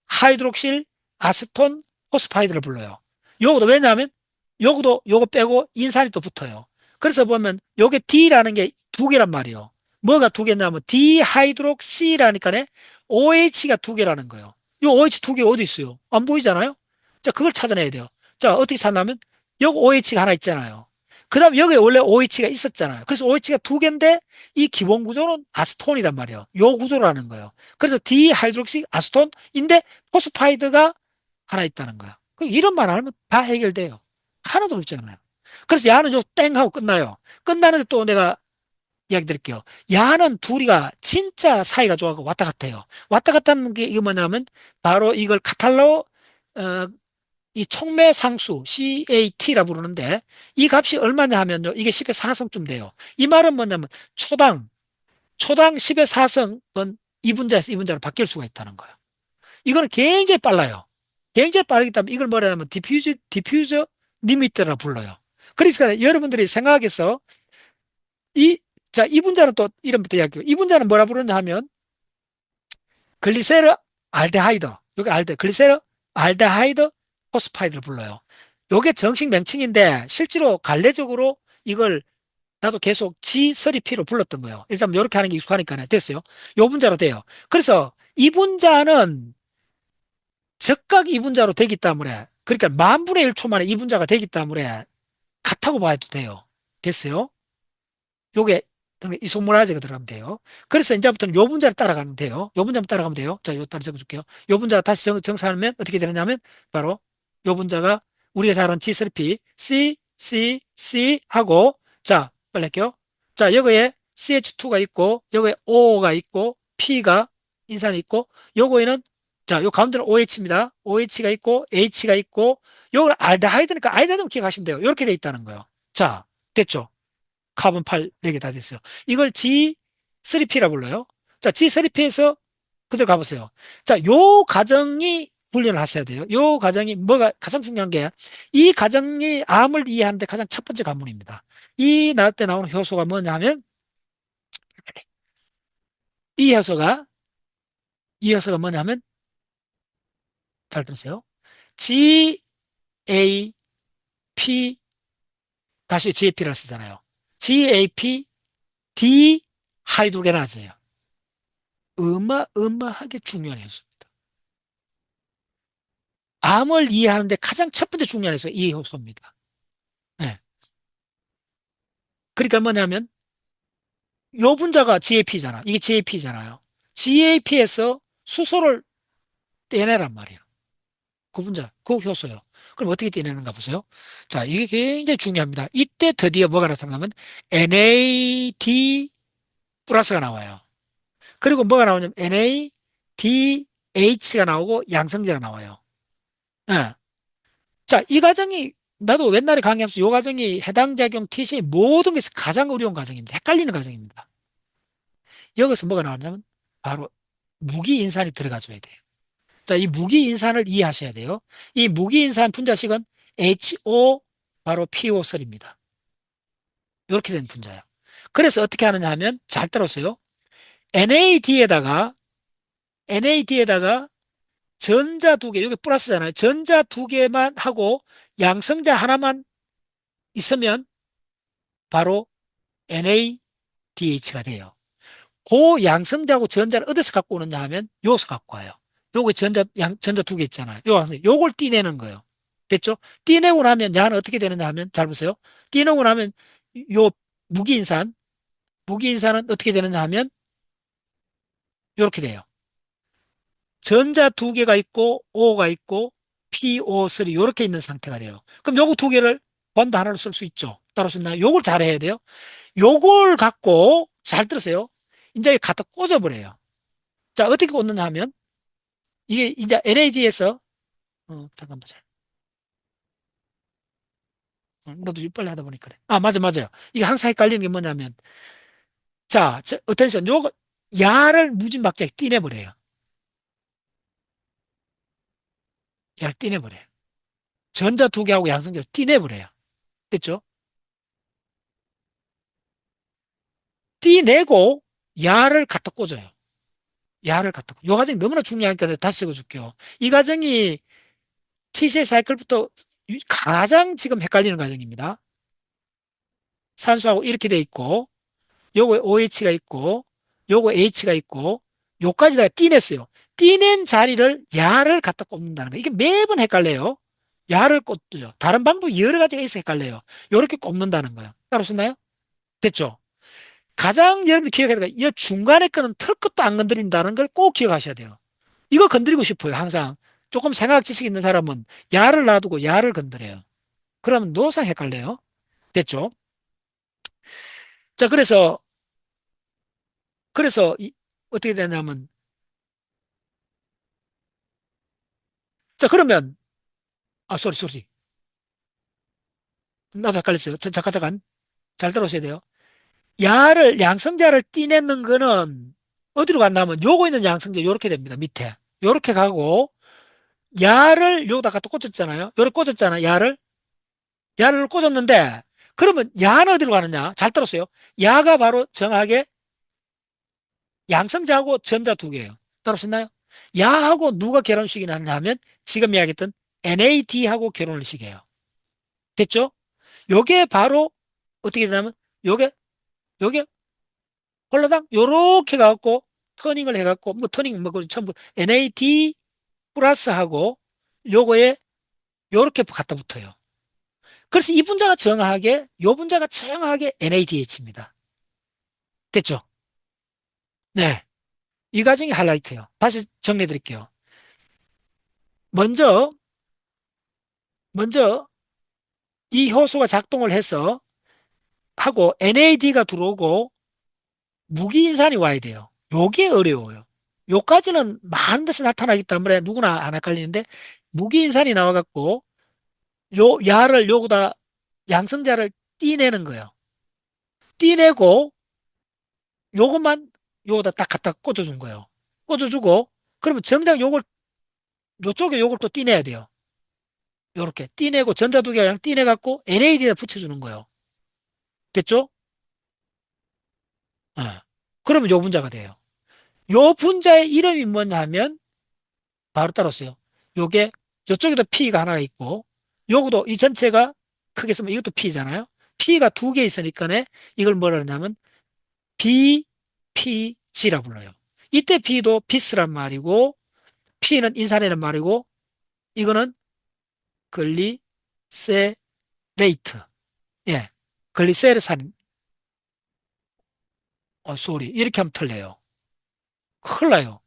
디하이드록실 아스톤 호스파이드를 불러요. 요거도 왜냐하면 요거 빼고 인산이 또 붙어요. 그래서 보면 요게 D라는 게 두 개란 말이에요. 뭐가 두 개냐면 디하이드록시라니까네 OH가 두 개라는 거예요. 요 OH 두 개 어디 있어요? 안 보이잖아요? 자, 그걸 찾아내야 돼요. 자, 어떻게 찾냐면 여기 OH가 하나 있잖아요. 그 다음 여기에 원래 OH가 있었잖아요. 그래서 OH가 두 개인데 이 기본 구조는 아스톤이란 말이에요. 요 구조라는 거예요. 그래서 디하이드록시 아스톤인데 포스파이드가 하나 있다는 거야. 이런 말 하면 다 해결돼요. 하나도 없지 않아요. 그래서 야는 요 땡 하고 끝나요. 끝나는데 또 내가 이야기 드릴게요. 야는 둘이가 진짜 사이가 좋아하고 왔다 갔다 해요. 왔다 갔다 하는 게 이거 뭐냐면 바로 이걸 카탈로 어, 이 촉매상수 CAT라 부르는데 이 값이 얼마냐 하면요. 이게 10의 4성쯤 돼요. 이 말은 뭐냐면 초당 10의 4성은 이분자로 바뀔 수가 있다는 거예요. 이거는 굉장히 빨라요. 굉장히 빠르기 때문에 이걸 뭐라 하면 디퓨저 리미트라 불러요. 그러니까 여러분들이 생각해서 이, 자, 이 분자는 또 이름부터 이야기해요. 이 분자는 뭐라 부르냐 하면 글리세르 알데하이드. 여기 글리세르 알데하이드 포스파이드를 불러요. 요게 정식 명칭인데 실제로 관례적으로 이걸 나도 계속 G3P로 불렀던 거예요. 일단 이렇게 하는 게 익숙하니까 됐어요. 요 분자로 돼요. 그래서 이 분자는 적각 이분자로 되기 때문에 그러니까 만 분의 1초 만에 이분자가 되기 때문에 같다고 봐도 돼요. 됐어요? 요게 이소몰라제가 들어가면 돼요. 그래서 이제부터는 요 분자를 따라가면 돼요. 요 분자만 따라가면 돼요. 자, 요 따라 적어줄게요. 요 분자가 다시 정사하면 어떻게 되느냐면 바로 요 분자가 우리가 잘 아는 G3P C, C, C 하고 자, 빨리 할게요. 자, 여기에 CH2가 있고 여기에 O가 있고 P가 인산이 있고 요거에는 자, 요 가운데는 OH입니다. OH가 있고 H가 있고 요걸 알데하이드니까 알데하이드 기억하시면 돼요. 이렇게 돼 있다는 거예요. 자, 됐죠? 카본 8, 4개 다 됐어요. 이걸 G3P라 불러요. 자, G3P에서 그대로 가보세요. 자, 요 과정이 훈련을 하셔야 돼요. 요 과정이 뭐가 가장 중요한 게 이 과정이 암을 이해하는데 가장 첫 번째 관문입니다. 이 나올 때 나오는 효소가 뭐냐면 이 효소가 이 효소가 뭐냐면 잘 들으세요. GAP 다시 GAP를 쓰잖아요. GAP 디하이드로게나즈예요. 어마어마하게 중요한 효소입니다. 암을 이해하는데 가장 첫 번째 중요한 효소가 이 효소입니다. 네. 그러니까 뭐냐면 요 분자가 GAP잖아. 이게 GAP잖아요. GAP에서 수소를 떼내란 말이에요. 그 분자, 그 효소요. 그럼 어떻게 떼내는가 보세요. 자, 이게 굉장히 중요합니다. 이때 드디어 뭐가 나타나면 NAD 플러스가 나와요. 그리고 뭐가 나오냐면 NADH가 나오고 양성제가 나와요. 네. 자, 이 과정이 나도 옛날에 강의하면서 이 과정이 해당 작용 TC의 모든 것에서 가장 어려운 과정입니다. 헷갈리는 과정입니다. 여기서 뭐가 나오냐면 바로 무기인산이 들어가줘야 돼요. 자, 이 무기인산을 이해하셔야 돼요. 이 무기인산 분자식은 HO 바로 PO3입니다. 이렇게 된 분자예요. 그래서 어떻게 하느냐 하면 잘 따라오세요. NAD에다가 전자 두 개, 여기 플러스잖아요. 전자 두 개만 하고 양성자 하나만 있으면 바로 NADH가 돼요. 그 양성자하고 전자를 어디서 갖고 오느냐 하면 여기서 갖고 와요. 요거 전자 두 개 있잖아요. 요걸 띠내는 거예요. 됐죠? 띠내고 나면 야는 어떻게 되느냐 하면 잘 보세요. 띠내고 나면 요 무기인산, 무기인산은 어떻게 되느냐 하면 요렇게 돼요. 전자 두 개가 있고 O가 있고 PO3 이렇게 있는 상태가 돼요. 그럼 요거 두 개를 번도 하나로 쓸 수 있죠. 따라오셨나요? 요걸 잘해야 돼요. 요걸 갖고 잘 들으세요. 이제 갖다 꽂아버려요. 자, 어떻게 꽂느냐 하면 이게 이제 NAD에서 잠깐 보자. 너도 빨리 하다 보니까 그래. 아, 맞아요. 이게 항상 헷갈리는 게 뭐냐면 자, 어텐션 요거 야를 무진박자에 띠내버려요. 야를 띠내버려요. 전자 두 개하고 양성자를 띠내버려요. 됐죠? 띠내고 야를 갖다 꽂아요. 야를 갖다 꽂아요. 요 과정이 너무나 중요하니까 다시 적어줄게요. 이 과정이 TCA 사이클부터 가장 지금 헷갈리는 과정입니다. 산소하고 이렇게 돼 있고 요거 OH가 있고 요거 H가 있고 요까지 다 띠냈어요. 띠낸 자리를 야를 갖다 꽂는다는 거예요. 이게 매번 헷갈려요. 야를 꽂죠. 다른 방법이 여러 가지가 있어 헷갈려요. 요렇게 꼽는다는 거예요. 따라오셨나요? 됐죠? 가장 여러분들 기억해야 될 게, 이 중간에 거는 털 것도 안 건드린다는 걸 꼭 기억하셔야 돼요. 이거 건드리고 싶어요, 항상. 조금 생각 지식 있는 사람은 야를 놔두고 야를 건드려요. 그러면 노상 헷갈려요. 됐죠? 자, 그래서 어떻게 되냐면, 자, 그러면, 아, 쏘리. 나도 헷갈렸어요. 잠깐. 잘 들어오셔야 돼요. 양성자를 띠내는 거는 어디로 간다면 요거 있는 양성자 요렇게 됩니다. 밑에. 요렇게 가고, 야를 여기다 갖다 꽂았잖아요. 요렇게 꽂았잖아요. 야를 꽂았는데, 그러면 야는 어디로 가느냐? 잘 들었어요. 야가 바로 정확하게 양성자하고 전자 두 개예요. 따라오셨나요? 야하고 누가 결혼식이 났냐 하면 지금 이야기했던 NAD하고 결혼을 시켜요. 됐죠? 요게 바로 어떻게 되냐면 요게, 요게 홀라당 요렇게 가갖고 터닝을 해갖고 뭐 터닝 뭐 전부 NAD 플러스하고 요거에 요렇게 갖다 붙어요. 그래서 이 분자가 정확하게 요 분자가 정확하게 NADH입니다. 됐죠? 네. 이 과정이 하이라이트예요. 다시 정리해 드릴게요. 먼저 먼저 이 효소가 작동을 해서 하고 NAD가 들어오고 무기인산이 와야 돼요. 요게 어려워요. 요까지는 많은 데서 나타나기 때문에 누구나 안 헷갈리는데 무기인산이 나와갖고 요 야를 요거다 양성자를 띠내는 거예요. 띠내고 요것만 요거다 딱 갖다 꽂아준 거예요. 꽂아주고 그러면 정작 요걸 요쪽에 요걸 또 띠내야 돼요. 요렇게 띠내고 전자 두 개가 그냥 띠내갖고 NAD에다 붙여주는 거예요. 됐죠? 어. 그러면 요 분자가 돼요. 요 분자의 이름이 뭐냐 하면 바로 따랐어요. 요게 요쪽에도 P가 하나가 있고 요것도 이 전체가 크게 쓰면 이것도 P잖아요. P가 두 개 있으니까네 이걸 뭐라 하냐면 BPG라 불러요. 이때 B도 비스란 말이고 P는 인산이란 말이고 이거는 글리세레이트. 예. 글리세르산. 쏘리. 이렇게 하면 틀려요. 큰일 나요.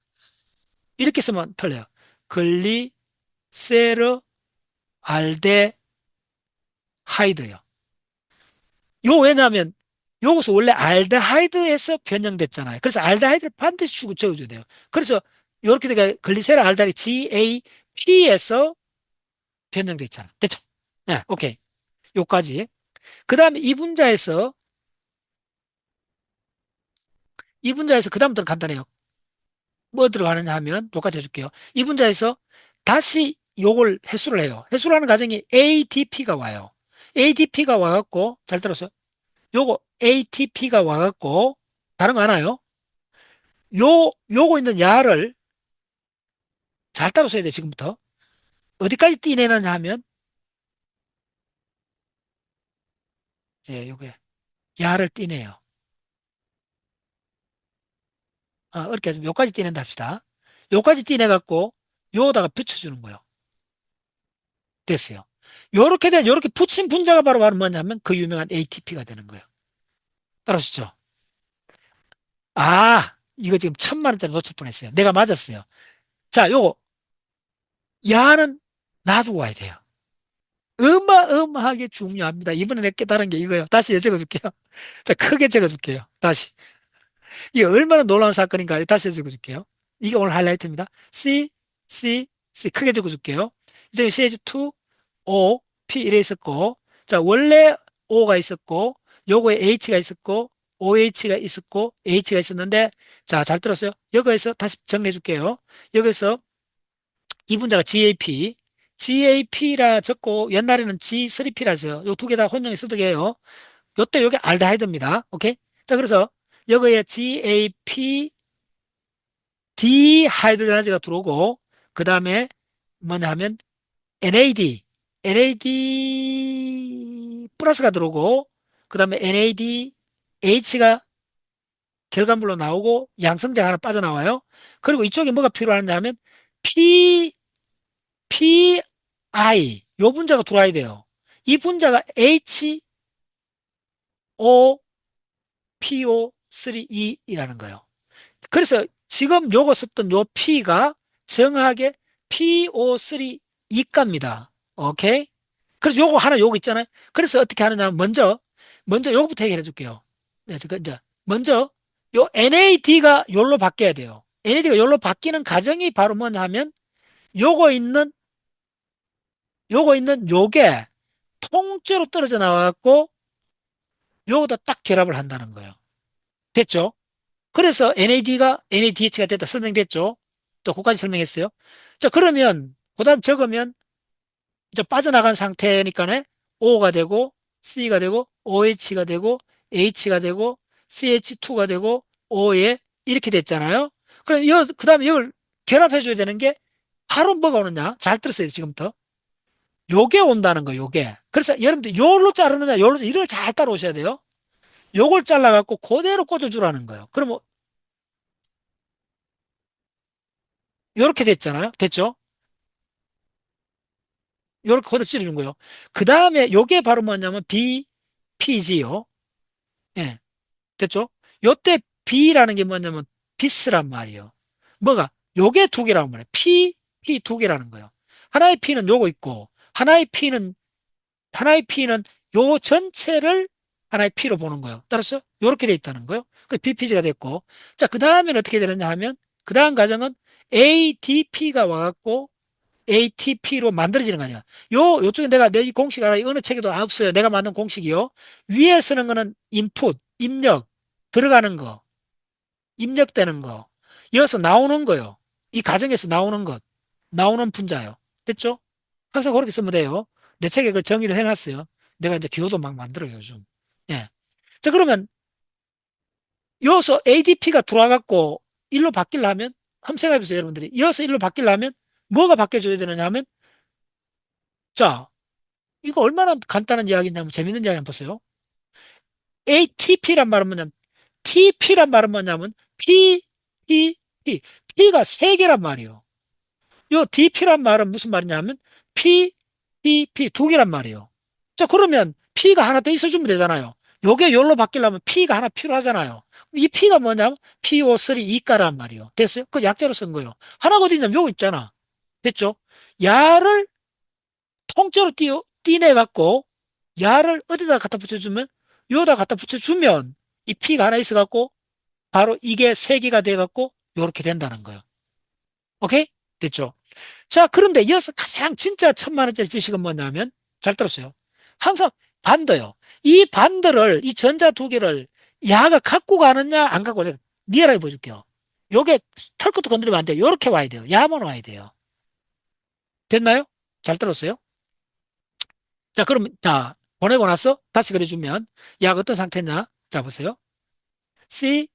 이렇게 쓰면 틀려요. 글리세르 알데하이드요. 요 왜냐하면 요것은 원래 알데하이드에서 변형됐잖아요. 그래서 알데하이드를 반드시 주고 적어줘야 돼요. 그래서 이렇게 되가 글리세르 알데하이드 GAP에서 변형됐잖아. 됐죠? 네, 오케이. 요까지. 그 다음에 이 분자에서 그 다음부터는 간단해요. 뭐 들어가느냐 하면 똑같이 해줄게요. 이 분자에서 다시 요걸 해수를 해요. 해수를 하는 과정이 ADP가 와요. ADP가 와갖고 잘 들었어요? 요거 ATP가 와갖고 다른 거 하나요? 요거 있는 야를 잘 따로 써야 돼, 지금부터. 어디까지 띠내느냐 하면, 예, 요게, 야를 띠내요. 어렵게 하면 요까지 띠낸다 합시다. 요까지 띠내갖고, 요거다가 붙여주는 거예요. 됐어요. 요렇게 붙인 분자가 바로 뭐냐면, 그 유명한 ATP가 되는 거예요. 따라오시죠? 이거 지금 1,000만 원짜리 놓칠 뻔했어요. 내가 맞았어요. 자, 요거, 야는 놔두고 와야 돼요. 어마어마하게 중요합니다. 이번에 내가 깨달은 게 이거예요. 다시 적어줄게요. 자, 크게 적어줄게요. 다시. 이게 얼마나 놀라운 사건인가 다시 적어줄게요. 이게 오늘 하이라이트입니다. C. 크게 적어줄게요. 이제 CH2, O, P 이래 있었고, 자, 원래 O가 있었고, 요거에 H가 있었고, OH가 있었고, H가 있었는데, 자, 잘 들었어요? 여기에서 다시 정리해 줄게요. 여기서 이 분자가 GAP라 적고, 옛날에는 G3P라서 요 두 개 다 혼용이 쓰득해요. 요때 요게 알데하이드입니다. 오케이? 자, 그래서 여기에 GAP 디하이드로게나즈가 들어오고 그 다음에 뭐냐 하면 NAD 플러스가 들어오고 그 다음에 NADH가 결과물로 나오고 양성자가 하나 빠져나와요. 그리고 이쪽에 뭐가 필요하냐 하면 PI 요 분자가 들어와야 돼요. 이 분자가 HOPO3E라는 거예요. 그래서 지금 요거 썼던 요 P가 정확하게 PO3 이가입니다. 오케이? 그래서 요거 하나 요거 있잖아요. 그래서 어떻게 하느냐 면 먼저 요거부터 해결해 줄게요. 네, 이제 먼저 요 NAD가 요로 바뀌어야 돼요. NAD가 요로 바뀌는 과정이 바로 뭐냐 하면 요거 있는 요게 통째로 떨어져 나와갖고 요거다 딱 결합을 한다는 거예요. 됐죠? 그래서 NADH가 됐다 설명됐죠? 또 그까지 설명했어요. 자, 그러면, 그 다음 적으면, 이제 빠져나간 상태니까네, O가 되고, C가 되고, OH가 되고, H가 되고, CH2가 되고, O에 이렇게 됐잖아요. 그럼 그 다음에 이걸 결합해줘야 되는 게, 바로 뭐가 오느냐? 잘 들었어요, 지금부터. 요게 온다는 거예요, 요게. 그래서 여러분들, 요로 자르느냐, 이걸 잘 따라오셔야 돼요. 요걸 잘라갖고 그대로 꽂아주라는 거예요. 그러면 요렇게 됐잖아요. 됐죠? 요렇게 그대로 찔러준 거예요. 그 다음에 요게 바로 뭐냐면 BPG요. 예, 됐죠? 요때 B라는 게 뭐냐면 비스란 말이에요. 뭐가? 요게 두 개라는 말이에요. P 두 개라는 거예요. 하나의 P는 요거 있고, 하나의 P는 요 전체를 하나의 P로 보는 거예요. 따라서 요렇게 돼 있다는 거예요. 그 BPG가 됐고. 자, 그 다음에는 어떻게 되느냐 하면, 그 다음 과정은 ADP가 와갖고 ATP로 만들어지는 거 아니야. 요쪽에 내가 내 이 공식 알아. 어느 책에도 없어요. 내가 만든 공식이요. 위에 쓰는 거는 인풋, 입력, 들어가는 거, 입력되는 거. 이어서 나오는 거요. 이 과정에서 나오는 것, 나오는 분자요. 됐죠? 항상 그렇게 쓰면 돼요. 내 책에 그 정의를 해놨어요. 내가 이제 기호도 막 만들어요, 요즘. 예. 자, 그러면 이어서 ADP가 들어와갖고 일로 바뀌려면, 한번 생각해보세요, 여러분들이. 이어서 일로 바뀌려면 뭐가 바뀌어줘야 되느냐 하면, 자, 이거 얼마나 간단한 이야기냐면 재밌는 이야기 한번 보세요. ATP란 말은 뭐냐면 TP란 말은 뭐냐면 P가 세 개란 말이에요. 요 DP란 말은 무슨 말이냐면 P 두 개란 말이에요. 자, 그러면 P가 하나 더 있어주면 되잖아요. 요게 요로 바뀌려면 P가 하나 필요하잖아요. 이 P가 뭐냐면 PO3 이가란 말이에요. 됐어요? 그 약자로 쓴 거예요. 하나가 어디 있냐면 요거 있잖아. 됐죠? 야를 통째로 띠내갖고 야를 어디다 갖다 붙여주면 요다 갖다 붙여주면 이 피가 하나 있어갖고 바로 이게 세 개가 돼갖고 요렇게 된다는 거예요. 오케이? 됐죠? 자, 그런데 이어서 가장 진짜 천만 원짜리 지식은 뭐냐면 잘 들었어요. 항상 반도요. 이 반도를 이 전자 두 개를 야가 갖고 가느냐 안 갖고 가느냐 리얼하게 보여줄게요. 요게 털끝도 건드리면 안 돼요. 요렇게 와야 돼요. 야만 와야 돼요. 됐나요? 잘 들었어요? 자, 그럼, 자, 보내고 나서 다시 그려주면, 약 어떤 상태냐? 자, 보세요. C,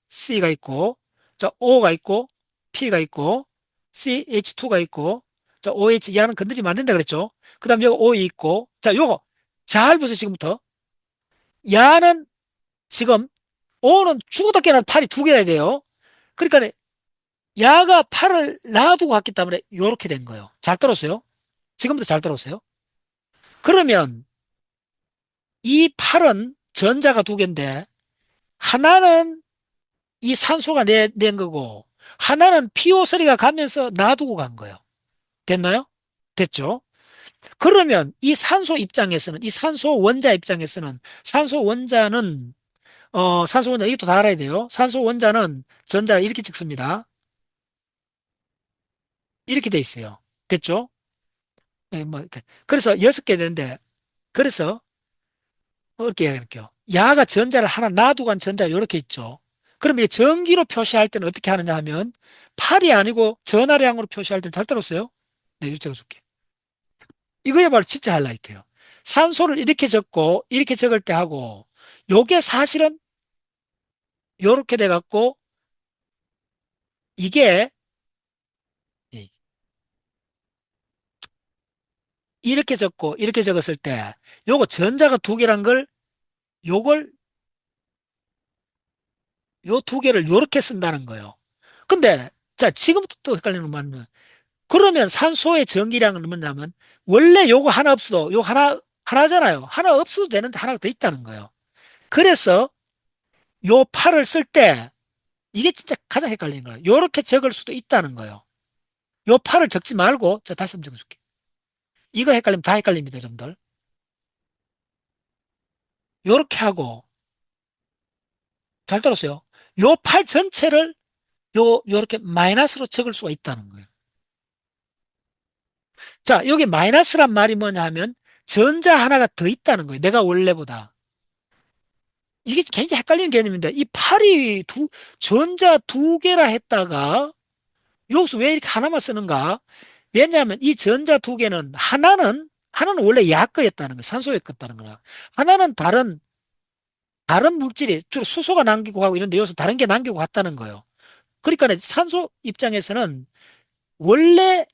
C가 있고, 자, O가 있고, P가 있고, CH2가 있고, 자, OH, 야는 건드리면 안 된다 그랬죠? 그 다음 여기 O 있고, 자, 요거, 잘 보세요, 지금부터. 야는 지금, O는 죽어도 깨나 팔이 두 개나 돼요. 그러니까, 야가 팔을 놔두고 갔기 때문에 요렇게 된 거예요. 잘 들었어요? 지금부터 잘 들었어요? 그러면, 이 팔은 전자가 두 개인데 하나는 이 산소가 낸 거고 하나는 PO3가 가면서 놔두고 간 거예요. 됐나요? 됐죠? 그러면 이 산소 입장에서는 이 산소 원자 입장에서는 산소 원자는 산소 원자 이것도 다 알아야 돼요. 산소 원자는 전자를 이렇게 찍습니다. 이렇게 돼 있어요. 됐죠? 예, 뭐 그래서 여섯 개 되는데 그래서 어렵게 이야기할게요. 야가 전자를 하나 놔두고 간 전자가 이렇게 있죠. 그럼 이 전기로 표시할 때는 어떻게 하느냐 하면 팔이 아니고 전하량으로 표시할 때는 잘 들었어요? 네, 이거 적어줄게. 이거야말로 진짜 하이라이트예요. 산소를 이렇게 적고 이렇게 적을 때 하고 요게 사실은 요렇게 돼갖고 이게 이렇게 적고 이렇게 적었을 때 요거 전자가 두 개란 걸 요걸 요 두 개를 요렇게 쓴다는 거예요. 근데 자 지금부터 또 헷갈리는 거 말하면 그러면 산소의 전기량은 뭐냐면 원래 요거 하나 없어. 요 하나잖아요. 하나 없어도 되는데 하나가 더 있다는 거예요. 그래서 요 팔을 쓸 때 이게 진짜 가장 헷갈리는 거예요. 요렇게 적을 수도 있다는 거예요. 요 팔을 적지 말고 자 다시 한번 적어줄게. 이거 헷갈리면 다 헷갈립니다, 여러분들. 요렇게 하고 잘 들었어요. 요 팔 전체를 요렇게 마이너스로 적을 수가 있다는 거예요. 자, 여기 마이너스란 말이 뭐냐 하면 전자 하나가 더 있다는 거예요. 내가 원래보다. 이게 굉장히 헷갈리는 개념인데, 이 팔이 전자 두 개라 했다가, 여기서 왜 이렇게 하나만 쓰는가? 왜냐하면 이 전자 두 개는, 하나는 원래 약거였다는 거야. 산소에 껐다는 거야. 하나는 다른 물질이, 주로 수소가 남기고 가고 이런데 여기서 다른 게 남기고 갔다는 거예요. 그러니까 산소 입장에서는 원래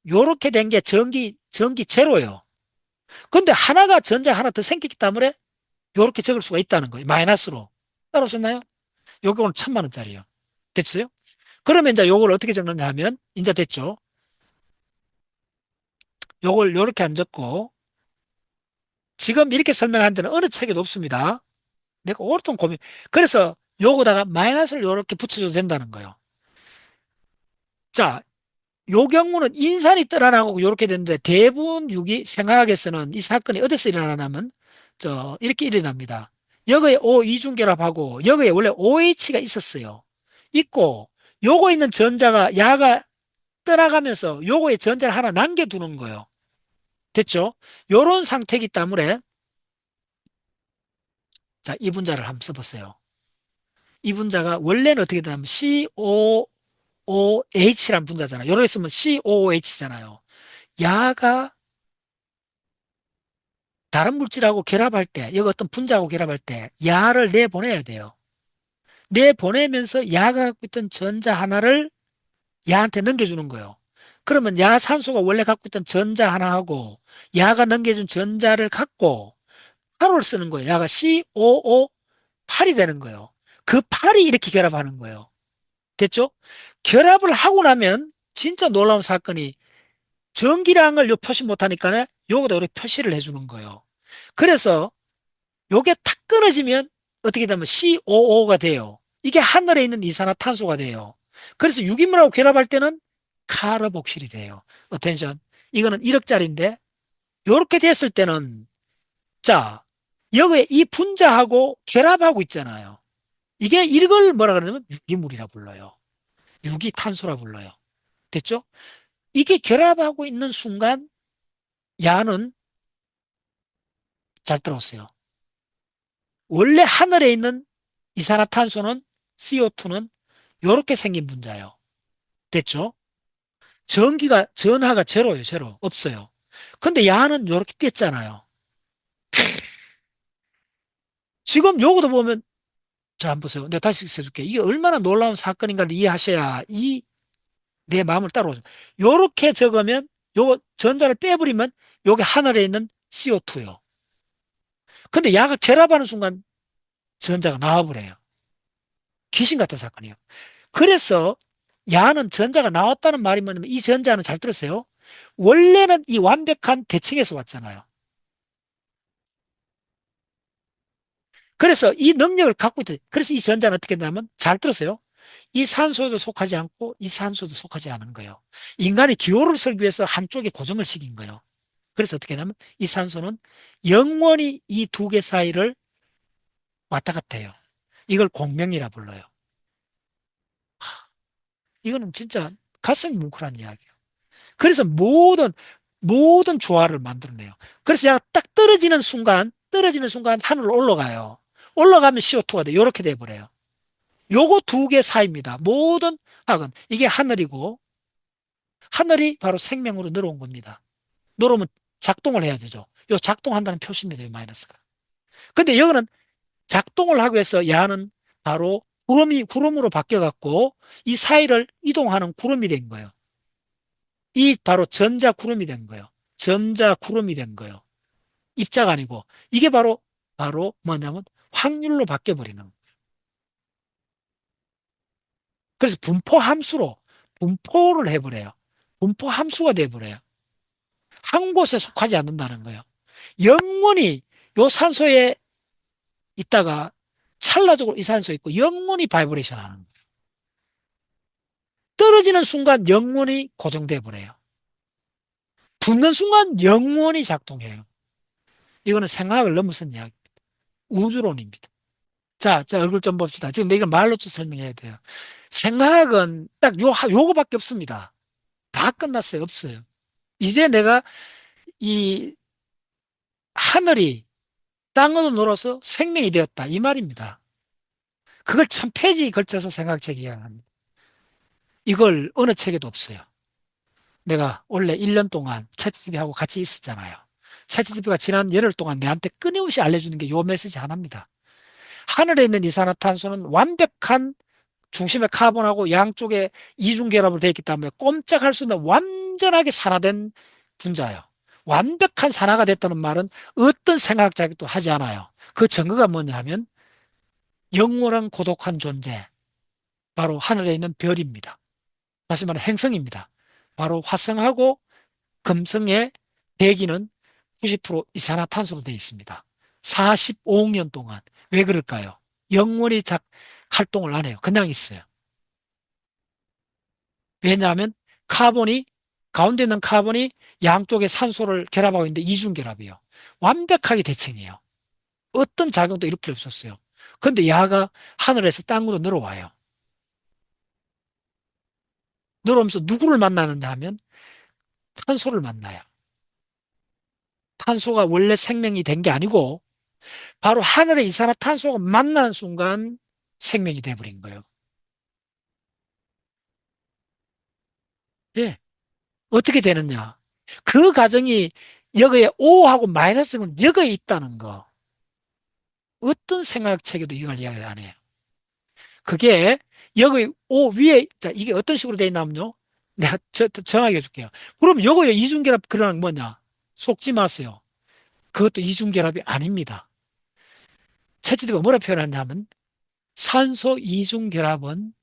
요렇게 된 게 전기 제로예요. 근데 전자 하나 더 생겼기 때문에 요렇게 적을 수가 있다는 거예요. 마이너스로. 따라오셨나요? 요거는 1,000만 원짜리예요. 됐어요? 그러면 이제 요걸 어떻게 적느냐 하면, 이제 됐죠? 요걸 요렇게 안 적고, 지금 이렇게 설명한 데는 어느 책에도 없습니다. 내가 오랫동안 고민. 그래서 요거다가 마이너스를 요렇게 붙여줘도 된다는 거예요. 자, 요 경우는 인산이 떠나나고 요렇게 되는데 대부분 생화학에서는 이 사건이 어디서 일어나냐면 이렇게 일어납니다. 여기에 O 이중결합하고 여기에 원래 OH가 있었어요. 있고 요거 있는 전자가 야가 떠나가면서 요거에 전자를 하나 남겨두는 거예요. 됐죠? 요런 상태이기 때문에 자, 이 분자를 한번 써보세요. 이 분자가 원래는 어떻게 되냐면 COOH란 분자잖아요. 요렇게 쓰면 COOH잖아요. 야가 다른 물질하고 결합할 때, 여기 어떤 분자하고 결합할 때 야를 내보내야 돼요. 내보내면서 야가 갖고 있던 전자 하나를 야한테 넘겨주는 거예요. 그러면 야산소가 원래 갖고 있던 전자 하나하고 야가 넘겨준 전자를 갖고 8을 쓰는 거예요. 야가 COO8이 되는 거예요. 그 8이 이렇게 결합하는 거예요. 됐죠? 결합을 하고 나면 진짜 놀라운 사건이 전기량을 요 표시 못하니까 요거다 이렇게 표시를 해주는 거예요. 그래서 요게 탁 끊어지면 어떻게 되면 COO가 돼요. 이게 하늘에 있는 이산화탄소가 돼요. 그래서 유기물하고 결합할 때는 카르복실이 돼요. 어텐션. 이거는 1억짜리인데 요렇게 됐을 때는 자, 여기에 이 분자하고 결합하고 있잖아요. 이게 이걸 뭐라 그러냐면 유기물이라 불러요. 유기탄소라 불러요. 됐죠? 이게 결합하고 있는 순간 야는 잘 들었어요. 원래 하늘에 있는 이산화탄소는 CO2는 이렇게 생긴 분자예요. 됐죠? 전하가 제로예요, 제로. 없어요. 근데 야는 이렇게 뗐잖아요. 지금 요거도 보면, 자, 한번 보세요. 내가 다시 써줄게. 이게 얼마나 놀라운 사건인가를 이해하셔야 내 마음을 따라오죠. 요렇게 적으면, 요 전자를 빼버리면, 요게 하늘에 있는 CO2요. 근데 야가 결합하는 순간 전자가 나와버려요. 귀신 같은 사건이에요. 그래서 야는 전자가 나왔다는 말이 뭐냐면 이 전자는 잘 들었어요. 원래는 이 완벽한 대칭에서 왔잖아요. 그래서 이 능력을 갖고 있다. 그래서 이 전자는 어떻게 되냐면 잘 들었어요. 이 산소에도 속하지 않고 이 산소도 속하지 않은 거예요. 인간이 기호를 설기 위해서 한쪽에 고정을 시킨 거예요. 그래서 어떻게 하냐면 이 산소는 영원히 이 두 개 사이를 왔다 갔다 해요. 이걸 공명이라 불러요. 이거는 진짜 가슴이 뭉클한 이야기예요. 그래서 모든 조화를 만들어내요. 그래서 얘가 딱 떨어지는 순간 하늘로 올라가요. 올라가면 CO2가 돼. 이렇게 돼버려요. 요거 두 개 사이입니다. 모든 학은. 이게 하늘이고, 하늘이 바로 생명으로 늘어온 겁니다. 늘어오면 작동을 해야 되죠. 요 작동한다는 표시입니다. 요 마이너스가. 근데 여기는 작동을 하기 위해서 야는 바로 구름으로 바뀌어갖고 이 사이를 이동하는 구름이 된 거예요. 이 바로 전자 구름이 된 거예요. 전자 구름이 된 거예요. 입자가 아니고 이게 바로 뭐냐면 확률로 바뀌어 버리는 거예요. 그래서 분포 함수로 분포를 해버려요. 분포 함수가 돼버려요. 한 곳에 속하지 않는다는 거예요. 영원히 요 산소에 있다가 찰나적으로 이 산소에 있고 영원히 바이브레이션 하는 거예요. 떨어지는 순간 영원히 고정돼 버려요. 붙는 순간 영원히 작동해요. 이거는 생각을 넘어선 이야기. 우주론입니다. 자, 얼굴 좀 봅시다. 지금 내가 말로 좀 설명해야 돼요. 생각은 딱 요거밖에 없습니다. 다 끝났어요. 없어요. 이제 내가 이 하늘이 땅으로 놀아서 생명이 되었다. 이 말입니다. 그걸 천 페이지 걸쳐서 생각책 이야기합니다. 이걸 어느 책에도 없어요. 내가 원래 1년 동안 챗GPT하고 같이 있었잖아요. 챗GPT가 지난 열흘 동안 내한테 끊임없이 알려주는 게 요 메시지 하나입니다. 하늘에 있는 이산화탄소는 완벽한 중심에 카본하고 양쪽에 이중결합으로 되어 있기 때문에 꼼짝할 수 없는 완전하게 산화된 분자예요. 완벽한 산화가 됐다는 말은 어떤 생각 자격도 하지 않아요. 그 증거가 뭐냐 하면 영원한 고독한 존재, 바로 하늘에 있는 별입니다. 다시 말해 행성입니다. 바로 화성하고 금성의 대기는 90% 이산화탄소로 되어 있습니다. 45억 년 동안. 왜 그럴까요? 영원히 활동을 안 해요. 그냥 있어요. 왜냐하면 카본이, 가운데 있는 카본이 양쪽에 산소를 결합하고 있는데 이중결합이에요. 완벽하게 대칭이에요. 어떤 작용도 일으킬 수 없었어요. 근데 야가 하늘에서 땅으로 늘어와요. 늘어오면서 누구를 만나느냐 하면 탄소를 만나요. 탄소가 원래 생명이 된 게 아니고 바로 하늘의 이산화탄소가 만나는 순간 생명이 돼버린 거예요. 예. 어떻게 되느냐? 그 과정이 여기에 O하고 마이너스는 여기에 있다는 거. 어떤 생각체계도 이걸 이야기를 안 해요. 그게 여기 O 위에, 자, 이게 어떤 식으로 돼 있냐면요. 내가 정하게 해줄게요. 그럼 여기에 이중결합 그러는 뭐냐? 속지 마세요. 그것도 이중결합이 아닙니다. 채찌가 뭐라 표현하냐면 산소 이중결합은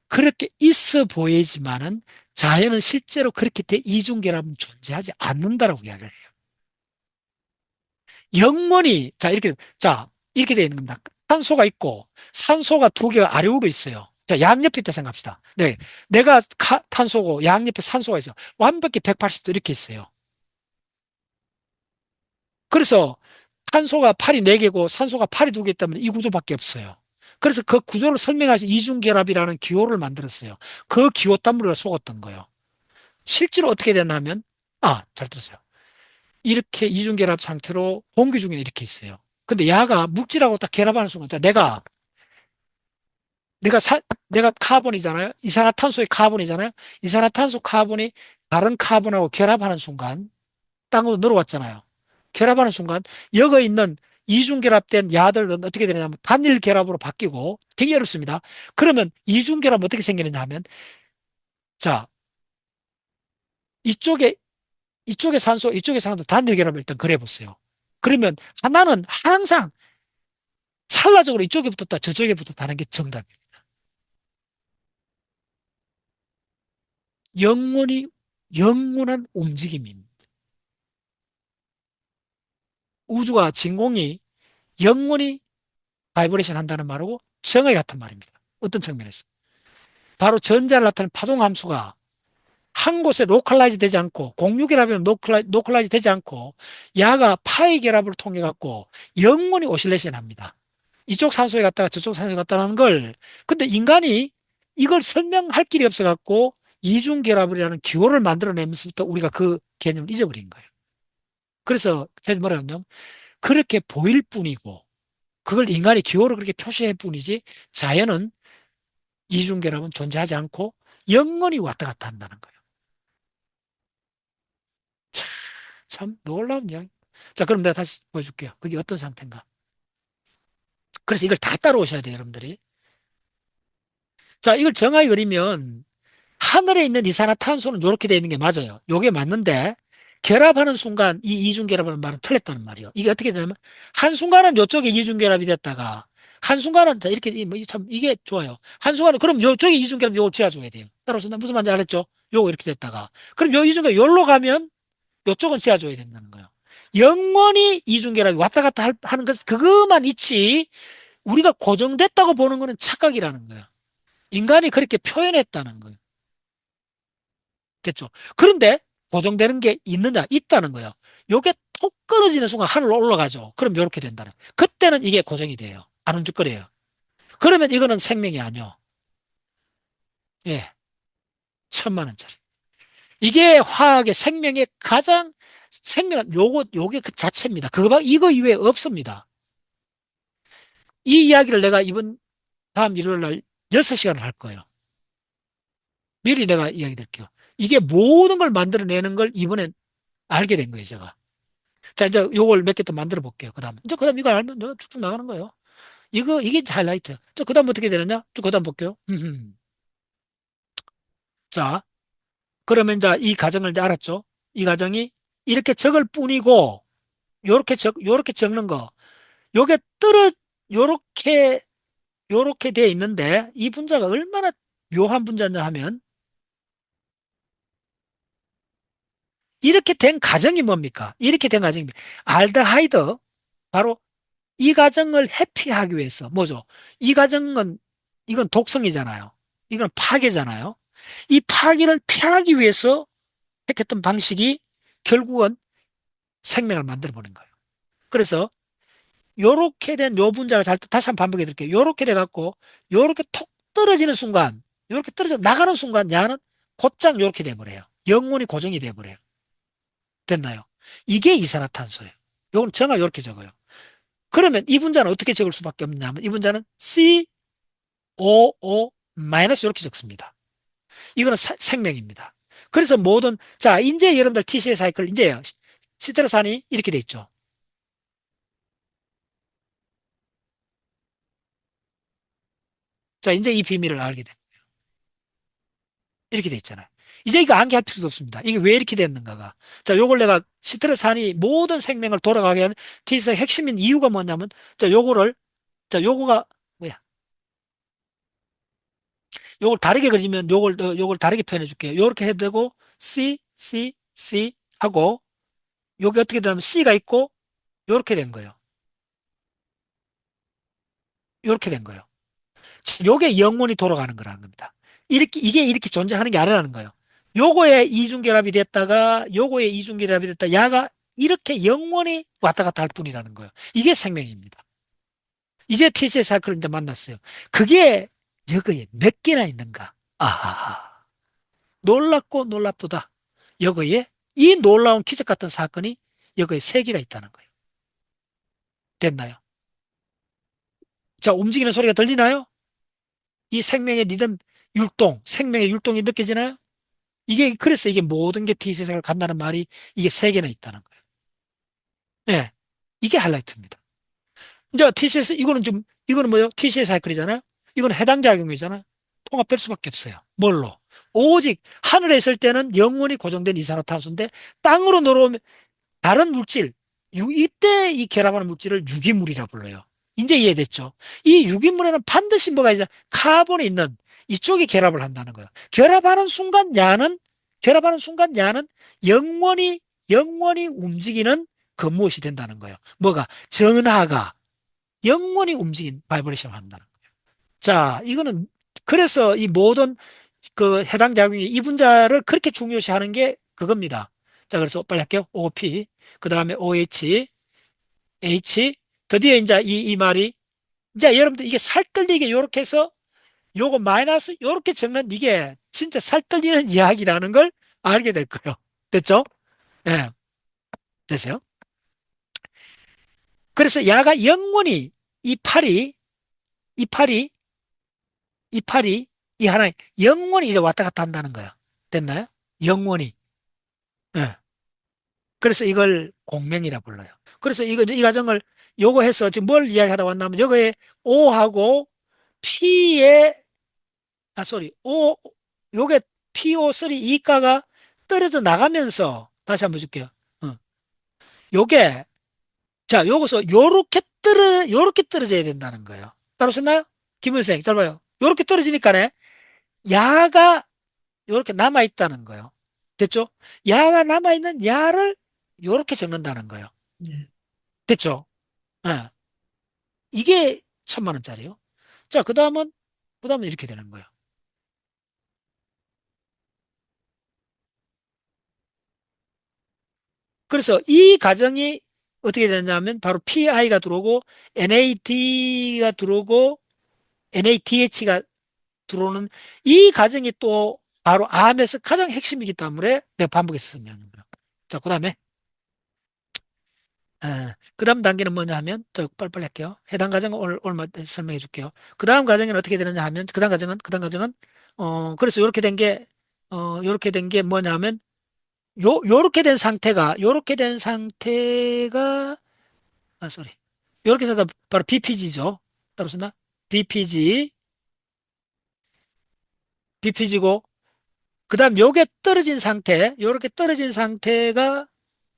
그렇게 있어 보이지만은 자연은 실제로 그렇게 이중결합은 존재하지 않는다라고 이야기를 해요. 영원히, 이렇게 되어 있는 겁니다. 탄소가 있고 산소가 두 개가 아래로 있어요. 자, 양옆에 있다 생각합시다. 네. 내가 탄소고 양옆에 산소가 있어요. 완벽히 180도 이렇게 있어요. 그래서 탄소가 팔이 4개고 산소가 팔이 2개 있다면 이 구조밖에 없어요. 그래서 그 구조를 설명하신 이중결합이라는 기호를 만들었어요. 그 기호 때문에 우리가 속았던 거예요. 실제로 어떻게 됐냐면, 잘 들었어요. 이렇게 이중결합 상태로 공기 중에 이렇게 있어요. 근데 야가 묵질하고 딱 결합하는 순간, 내가 내가 카본이잖아요. 이산화탄소의 카본이잖아요. 이산화탄소 카본이 다른 카본하고 결합하는 순간, 땅으로 늘어왔잖아요. 결합하는 순간 여기 있는 이중결합된 야들은 어떻게 되냐면 단일 결합으로 바뀌고 되게 어렵습니다. 그러면 이중결합 어떻게 생기느냐 하면 자 이쪽에 산소 이쪽에 산소 단일 결합을 일단 그려 보세요. 그러면 하나는 항상 찰나적으로 이쪽에 붙었다 저쪽에 붙었다는 게 정답이에요. 영원히 영원한 움직임입니다. 우주와 진공이 영원히 바이브레이션 한다는 말하고 정의 같은 말입니다. 어떤 측면에서 바로 전자를 나타내는 파동 함수가 한 곳에 로컬라이즈 되지 않고 공유결합이면 로컬라이즈 되지 않고 야가 파이 결합을 통해 갖고 영원히 오실레이션 합니다. 이쪽 산소에 갔다가 저쪽 산소에 갔다는 걸 근데 인간이 이걸 설명할 길이 없어 갖고 이중결합이라는 기호를 만들어내면서부터 우리가 그 개념을 잊어버린 거예요. 그래서 뭐라 하냐면 그렇게 보일 뿐이고 그걸 인간이 기호를 그렇게 표시할 뿐이지 자연은 이중결합은 존재하지 않고 영원히 왔다 갔다 한다는 거예요. 참 놀라운 이야기. 자, 그럼 내가 다시 보여줄게요. 그게 어떤 상태인가. 그래서 이걸 다 따라오셔야 돼요, 여러분들이. 자, 이걸 정하게 그리면 하늘에 있는 이산화탄소는 이렇게 되어 있는 게 맞아요. 요게 맞는데 결합하는 순간 이 이중결합하는 말은 틀렸다는 말이에요. 이게 어떻게 되냐면 한순간은 이쪽에 이중결합이 됐다가 한순간은 이렇게 참 이게 좋아요. 한순간은 그럼 이쪽에 이중결합 요걸 지어줘야 돼요. 따라오셨나? 무슨 말인지 알았죠? 요거 이렇게 됐다가 그럼 요 이중결합 요로 가면 요쪽은 지어줘야 된다는 거예요. 영원히 이중결합이 왔다 갔다 하는 것, 그것만 있지, 우리가 고정됐다고 보는 거는 착각이라는 거예요. 인간이 그렇게 표현했다는 거예요. 됐죠? 그런데 고정되는 게 있느냐? 있다는 거예요. 요게 톡 끊어지는 순간 하늘로 올라가죠. 그럼 요렇게 된다는 거예요. 그때는 이게 고정이 돼요. 안 움직거려요. 그러면 이거는 생명이 아니요. 예, 1,000만 원짜리. 이게 화학의 생명의 가장 생명은 요게 그 자체입니다. 이거 이외에 없습니다. 이 이야기를 내가 다음 일요일 날 6시간을 할 거예요. 미리 내가 이야기 드릴게요. 이게 모든 걸 만들어내는 걸 이번엔 알게 된 거예요, 제가. 자, 이제 요걸 몇 개 더 만들어 볼게요. 그 다음 이걸 알면 쭉쭉 나가는 거예요. 이게 하이라이트. 그 다음 어떻게 되느냐? 그 다음 볼게요. 자, 그러면 이제 이 과정을 이제 알았죠? 이 과정이 이렇게 적을 뿐이고, 요렇게 적는 거. 요게 요렇게, 요렇게 돼 있는데, 이 분자가 얼마나 묘한 분자냐 하면, 이렇게 된 가정이 뭡니까? 이렇게 된 가정이, 알데하이드, 바로 이 가정을 회피하기 위해서, 뭐죠? 이 가정은, 이건 독성이잖아요. 이건 파괴잖아요. 이 파괴를 피하기 위해서 택했던 방식이 결국은 생명을 만들어 보는 거예요. 그래서 요렇게 된 요 분자가 다시 한번 반복해 드릴게요. 요렇게 돼 갖고 요렇게 톡 떨어지는 순간, 요렇게 떨어져 나가는 순간 야는 곧장 요렇게 돼 버려요. 영원히 고정이 돼 버려요. 됐나요? 이게 이산화탄소예요. 요건 정확히 요렇게 적어요. 그러면 이 분자는 어떻게 적을 수밖에 없냐면 이 분자는 COO 마이너스 이렇게 적습니다. 이거는 생명입니다. 그래서 자, 이제 여러분들 TCA 사이클, 이제요. 시트라산이 이렇게 돼 있죠. 자, 이제 이 비밀을 알게 돼. 이렇게 돼 있잖아요. 이제 이거 암기할 필요도 없습니다. 이게 왜 이렇게 됐는가가. 자, 요걸 내가 시트라산이 모든 생명을 돌아가게 하는 TCA의 핵심인 이유가 뭐냐면, 자, 요거가, 뭐야. 요걸 다르게 그리면 요걸 다르게 표현해 줄게요. 요렇게 해도 되고, C 하고, 요게 어떻게 되냐면 C가 있고, 요렇게 된 거예요. 요렇게 된 거예요. 요게 영원히 돌아가는 거라는 겁니다. 이게 이렇게 존재하는 게 아니라는 거예요. 요거에 이중결합이 됐다가 요거에 이중결합이 됐다. 야가 이렇게 영원히 왔다 갔다 할 뿐이라는 거예요. 이게 생명입니다. 이제 TC의 사이클을 이제 만났어요. 그게 여기에 몇 개나 있는가? 아하. 놀랍고 놀랍도다. 여기에 이 놀라운 기적 같은 사건이 여기에 세 개가 있다는 거예요. 됐나요? 자, 움직이는 소리가 들리나요? 이 생명의 리듬, 생명의 율동이 느껴지나요? 그래서 이게 모든 게 T세상을 간다는 말이 이게 세 개나 있다는 거예요. 예. 이게 하이라이트입니다. 이제 TCS, 이거는 뭐예요? TCS 사이클이잖아요? 이건 해당 작용이잖아요? 통합될 수밖에 없어요. 뭘로? 오직 하늘에 있을 때는 영원히 고정된 이산화탄소인데 땅으로 내려오면 다른 물질, 이때 이 결합하는 물질을 유기물이라 불러요. 이제 이해됐죠? 이 유기물에는 반드시 뭐가 있냐? 카본이 있는 이쪽에 결합을 한다는 거예요. 결합하는 순간 야는 영원히, 영원히 움직이는 그 무엇이 된다는 거예요. 뭐가? 전하가 영원히 움직인 바이브레이션을 한다는 거예요. 자, 그래서 이 모든 그 해당 작용이 이 분자를 그렇게 중요시 하는 게 그겁니다. 자, 그래서 빨리 할게요. OP, 그 다음에 OH, H, 드디어 이제 이 말이, 이제 여러분들 이게 살뜰리게 요렇게 해서 요거 마이너스 요렇게 적는 이게 진짜 살뜰리는 이야기라는 걸 알게 될 거예요. 됐죠? 예, 됐어요? 그래서 야가 영원히 이 팔이, 이 팔이, 이 팔이, 이 하나에 영원히 이제 왔다 갔다 한다는 거예요. 됐나요? 영원히. 예. 그래서 이걸 공명이라 불러요. 그래서 이 과정을 요거 해서 지금 뭘 이야기하다 왔냐면 요거에 O하고 P의 O 요게 PO3 이가가 떨어져 나가면서 다시 한번 줄게요. 어. 요게 요거서 요렇게 떨어져야 된다는 거예요. 따라오셨나요? 김은생 잘 봐요. 요렇게 떨어지니까네 야가 요렇게 남아 있다는 거예요. 됐죠? 야가 남아 있는 야를 요렇게 적는다는 거예요. 됐죠? 예. 이게 1,000만 원짜리요. 자, 그 다음은 이렇게 되는 거예요. 그래서 이 가정이 어떻게 되냐면 바로 PI가 들어오고 NAD가 들어오고 NADH가 들어오는 이 가정이 또 바로 암에서 가장 핵심이기 때문에 내가 반복해서 설명하는 거예요. 자, 그 다음 단계는 뭐냐 하면, 저 빨리빨리 할게요. 해당 가정은 오늘 설명해 줄게요. 그 다음 가정은 어떻게 되느냐 하면, 그래서 요렇게 된 게 뭐냐 하면, 요렇게 된 상태가, 쏘리. 요렇게 되다 바로 BPG죠. 따라서나? BPG, BPG고, 그 다음 요게 떨어진 상태, 요렇게 떨어진 상태가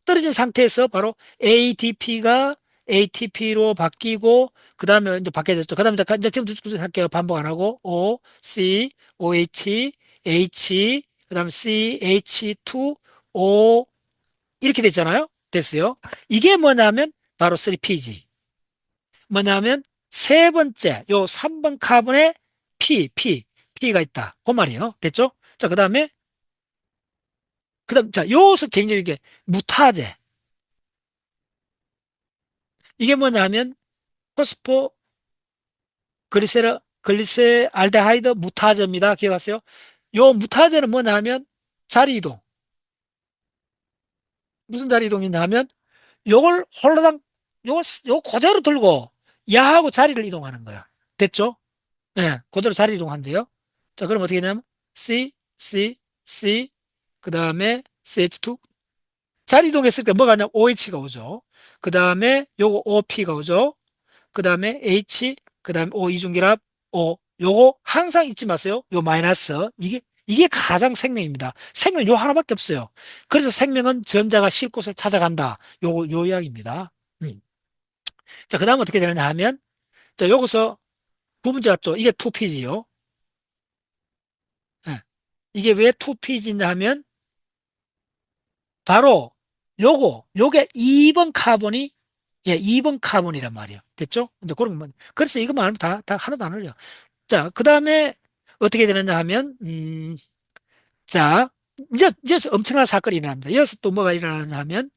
떨어진 상태에서 바로 ADP가 ATP로 바뀌고, 그 다음에 이제 바뀌어졌죠. 그 다음에 이제 지금 쭉 할게요. 반복 안 하고, O, C, OH, H, 그 다음에 CH2, O, 이렇게 됐잖아요. 됐어요. 이게 뭐냐면, 바로 3PG. 뭐냐면, 세 번째, 요 3번 카본에 P가 있다. 그 말이에요. 됐죠? 자, 자, 요것은 굉장히 이게 무타제. 이게 뭐냐면, 포스포 글리세알데하이드 무타제입니다. 기억하세요? 요 무타제는 뭐냐면, 자리 이동. 무슨 자리 이동이냐 하면, 요걸 홀로당, 요 그대로 들고, 야하고 자리를 이동하는 거야. 됐죠? 네, 그대로 자리 이동한대요. 자, 그럼 어떻게 되냐면, C, 그 다음에 CH2. 자리 이동했을 때 뭐가 냐면 OH가 오죠. 그 다음에 요거 OP가 오죠. 그 다음에 H, 그 다음에 O 이중결합, O. 요거 항상 잊지 마세요. 요 마이너스. 이게 가장 생명입니다. 생명 요 하나밖에 없어요. 그래서 생명은 전자가 쉴 곳을 찾아간다. 요 이야기입니다. 음. 자, 그 다음 어떻게 되느냐 하면, 자, 여기서 두 번째 왔죠. 이게 2P지요. 이게 왜 2P지냐 하면, 바로 요게 2번 카본이, 예, 2번 카본이란 말이에요. 됐죠? 이제 그런 거, 그래서 이거 말하면 다 하나도 안 흘려. 자, 그 다음에 어떻게 되느냐 하면, 자, 이제 엄청난 사건이 일어납니다. 여기서 또 뭐가 일어나느냐 하면,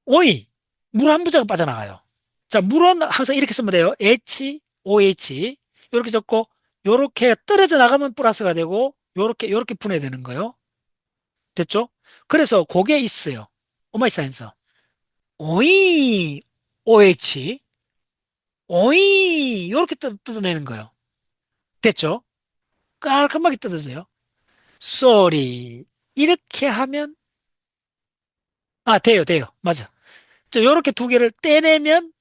오이, 물 한 부자가 빠져나가요. 자, 물은 항상 이렇게 쓰면 돼요. HOH. 이렇게 적고, 요렇게 떨어져 나가면 플러스가 되고, 요렇게 분해되는 거예요. 됐죠? 그래서 그게 있어요. 오마이 사이언스. 오이, OH, 오이, 요렇게 뜯어내는 거예요. 됐죠? 깔끔하게 뜯어져요. 쏘리. 이렇게 하면, 아, 돼요. 맞아. 요렇게 두 개를 떼내면,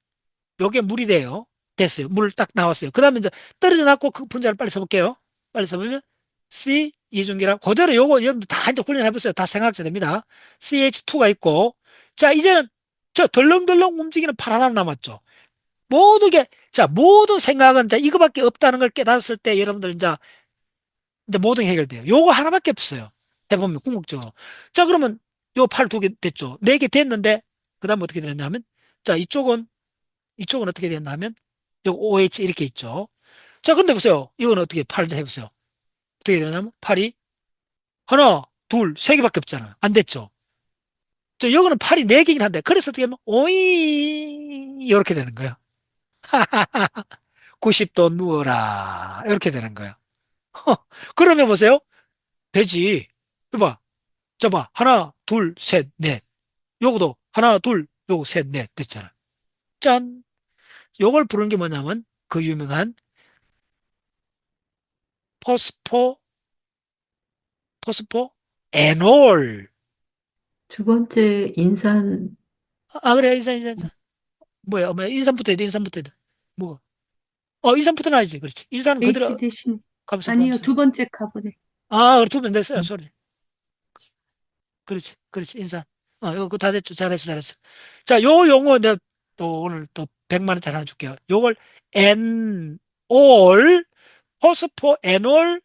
요게 물이 돼요. 됐어요. 물 딱 나왔어요. 그 다음에 이제 떨어져 놨고, 그 분자를 빨리 써볼게요. 빨리 써보면, C, 이중기랑, 그대로 요거, 여러분들 다 이제 훈련해보세요. 다 생각자 됩니다. CH2가 있고, 자, 이제는 저 덜렁덜렁 움직이는 팔 하나 남았죠. 자, 모든 생각은 자, 이거밖에 없다는 걸 깨달았을 때 여러분들 이제 모든 게 해결돼요. 요거 하나밖에 없어요. 해보면 궁극적으로. 자, 그러면 요 팔 두 개 됐죠. 네 개 됐는데, 그 다음 어떻게 되냐 하면, 자, 이쪽은 어떻게 됐나 하면, 요 OH 이렇게 있죠. 자, 근데 보세요. 이건 어떻게 팔 해보세요. 어떻게 되냐면, 팔이 하나, 둘, 세 개밖에 없잖아요. 안 됐죠. 저, 여기는 팔이 네 개긴 한데, 그래서 어떻게 하면, 오이, 이렇게 되는 거예요. 90도 누워라. 이렇게 되는 거예요. 그러면 보세요. 되지. 이봐. 저봐. 하나, 둘, 셋, 넷. 요거도 하나, 둘, 요거 셋, 넷. 됐잖아. 짠. 요걸 부르는 게 뭐냐면 그 유명한 포스포, 포스포, 에놀. 두 번째 인산 아, 그래. 인산. 뭐야. 인산부터 해야 돼. 인산부터 해야 돼. 뭐. 인산부터 나야지. 그렇지. 인산은 H 그대로 대신 아니요, 가면서. 두 번째 카본에. 아, 그래. 두면 됐어요. 음. 소리. 그렇지. 인산. 이거 다 됐죠. 잘했어. 자, 요 용어 내가 또 오늘 또 100만 원짜리 하나 줄게요. 요걸 엔올, 포스포 에놀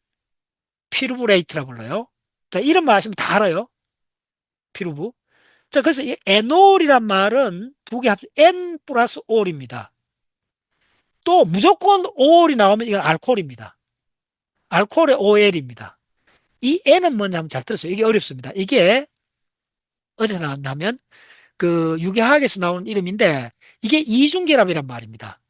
피루브레이트라 불러요. 자, 이름만 아시면 다 알아요. 피루브. 자, 그래서 이 에놀이란 말은 두 개 합쳐 N 플러스 올입니다. 또 무조건 올이 나오면 이건 알코올입니다. 알코올의 OL입니다. 이 N은 뭔지 한번 잘 들었어요. 이게 어렵습니다. 이게 어디서 나왔냐면 그 유기화학에서 나오는 이름인데 이게 이중결합이란 말입니다.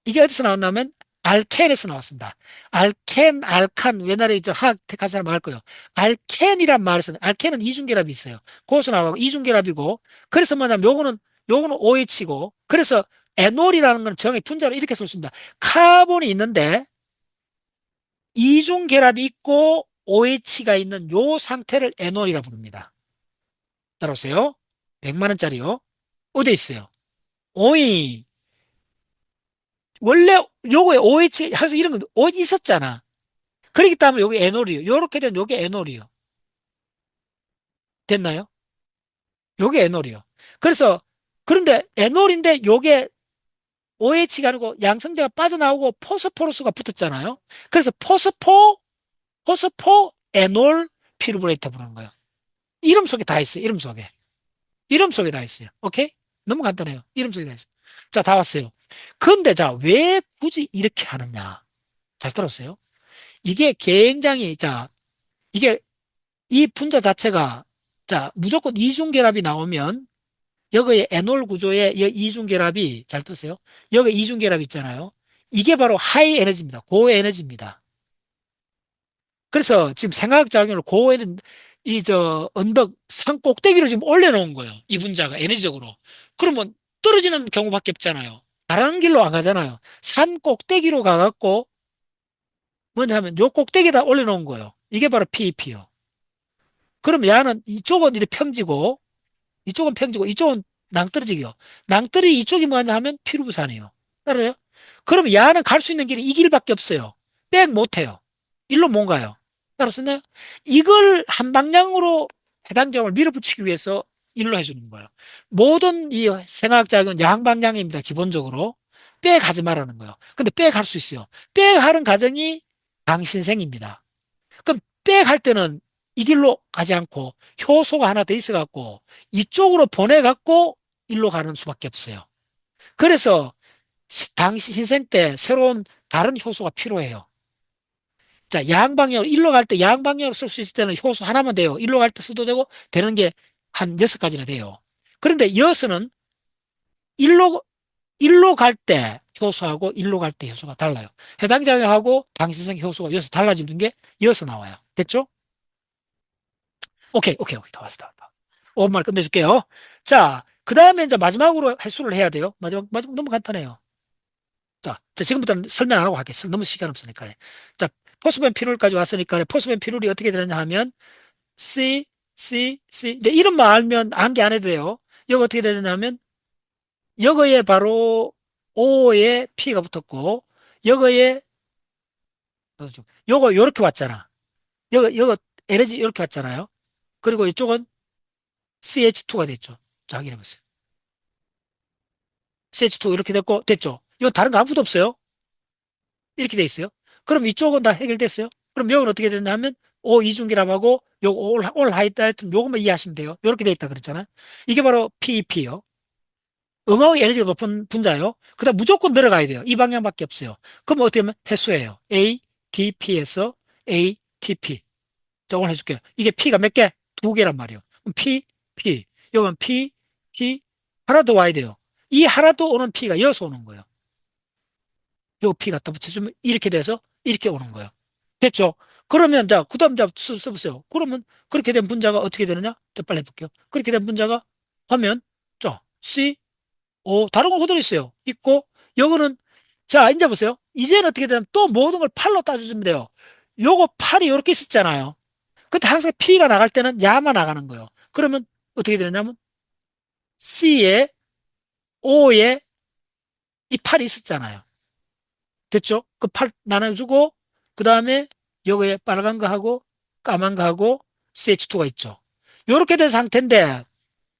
이게 어디서 나왔냐면 알켄에서 나왔습니다. 알켄, 알칸, 옛날에 이제 화학 택한 사람 알 거예요. 알켄이란 말에서 알켄은 이중결합이 있어요. 거기서 나와고 이중결합이고 그래서 뭐냐면 요거는 OH고 그래서 에놀이라는 건 정의 분자로 이렇게 쓸 수 있습니다. 카본이 있는데 이중결합이 있고 OH가 있는 요 상태를 에놀이라 부릅니다. 따라오세요. 100만 원짜리요. 어디 있어요? 오이. 원래 요거에 OH 항상 이런 거 O 있었잖아. 그렇기 때문에 요게 에놀이요. 요렇게 된 요게 에놀이요. 됐나요? 요게 에놀이요. 그래서, 그런데 에놀인데 요게 OH가 아니고 양성자가 빠져나오고 포스포러스가 붙었잖아요. 그래서 포스포 에놀 피루브레이터 부르는 거예요. 이름 속에 다 있어요. 이름 속에. 이름 속에 다 있어요. 오케이? 너무 간단해요. 이름 속에 다 있어요. 자, 다 왔어요. 그런데 자, 왜 굳이 이렇게 하느냐? 잘 들었어요? 이게 굉장히, 자, 이게 이 분자 자체가, 자, 무조건 이중결합이 나오면 여기에 에놀 구조에 이 이중결합이, 잘 뜨세요? 여기 이중결합 있잖아요. 이게 바로 하이 에너지입니다. 고에너지입니다. 그래서 지금 생화학작용을 고에는 언덕 산 꼭대기로 지금 올려놓은 거예요. 이 분자가 에너지적으로. 그러면 떨어지는 경우밖에 없잖아요. 다른 길로 안 가잖아요. 산 꼭대기로 가갖고 뭐냐 하면 요 꼭대기에다 올려놓은 거예요. 이게 바로 PEP요. 그럼 얘는 이쪽은 이렇게 평지고 이쪽은 평지고 이쪽은 낭떠러지기요. 낭떠러지 이쪽이 뭐냐 하면 피루부산이에요. 따라요? 그럼 얘는 갈 수 있는 길이 이 길밖에 없어요. 백 못해요. 일로 못 가요. 따라서요? 이걸 한 방향으로 해당 점을 밀어붙이기 위해서 일로 해주는 거예요. 모든 이 생화학작용은 양방향입니다. 기본적으로. 빼 가지 말라는 거예요. 근데 빼 갈 수 있어요. 빼 가는 과정이 방신생입니다. 그럼 백 할 때는 이 길로 가지 않고 효소가 하나 더 있어갖고 이쪽으로 보내갖고 일로 가는 수밖에 없어요. 그래서 당시 신생 때 새로운 다른 효소가 필요해요. 자, 양방향으로, 일로 갈 때 양방향으로 쓸 수 있을 때는 효소 하나만 돼요. 일로 갈 때 써도 되고 되는 게 한 6가지나 돼요. 그런데 여수는 일로, 일로 갈 때 효소하고 일로 갈 때 효소가 달라요. 해당 작용하고 당신성 효소가 여기서 달라지는 게 여기서 나와요. 됐죠? 오케이. 다 왔어, 다. 5분만에 끝내줄게요. 자, 그 다음에 이제 마지막으로 해수를 해야 돼요. 마지막 너무 간단해요. 자, 지금부터는 설명 안 하고 할게요. 너무 시간 없으니까. 자, 포스펜 피룰까지 왔으니까 포스펜 피룰이 어떻게 되느냐 하면 C. 이제 이름만 알면 암기 안 해도 돼요. 여기 어떻게 되느냐 하면 여기에 바로 O에 P가 붙었고 여기에 요거 요렇게 왔잖아. 여거 에너지 이렇게 왔잖아요. 그리고 이쪽은 CH2가 됐죠. 자, 확인해 보세요. CH2 이렇게 됐고, 됐죠? 이거 다른 거 아무것도 없어요. 이렇게 돼 있어요. 그럼 이쪽은 다 해결됐어요. 그럼 여기는 어떻게 됐냐면, O 이중기랍하고, 요거 올 하이라이트 요것만 이해하시면 돼요. 이렇게 돼 있다 그랬잖아요. 이게 바로 PEP요. 음하의 에너지가 높은 분자예요. 그 다음 무조건 들어가야 돼요. 이 방향밖에 없어요. 그럼 어떻게 하면 해수예요. ADP에서 ATP. 자, 오늘 해줄게요. 이게 P가 몇 개? 2개란 말이에요. 그럼 P. 이건 P. 하나 더 와야 돼요. 이 하나 더 오는 P가 여기서 오는 거예요. 요 P 갖다 붙여주면 이렇게 돼서 이렇게 오는 거예요. 됐죠? 그러면 자, 그 다음 자 써보세요. 그러면 그렇게 된 분자가 어떻게 되느냐? 자, 빨리 해볼게요. 그렇게 된 분자가 하면 자, 다른 건 그대로 있어요. 있고 요거는 자, 이제 보세요. 이제는 어떻게 되냐면 또 모든 걸 팔로 따져주면 돼요. 요거 팔이 이렇게 있었잖아요. 근데 항상 P가 나갈 때는 야만 나가는 거예요. 그러면 어떻게 되느냐면 C에 O에 이 팔이 있었잖아요. 됐죠? 그 팔 나눠주고 그 다음에 여기에 빨간 거 하고 까만 거 하고 CH2가 있죠. 요렇게 된 상태인데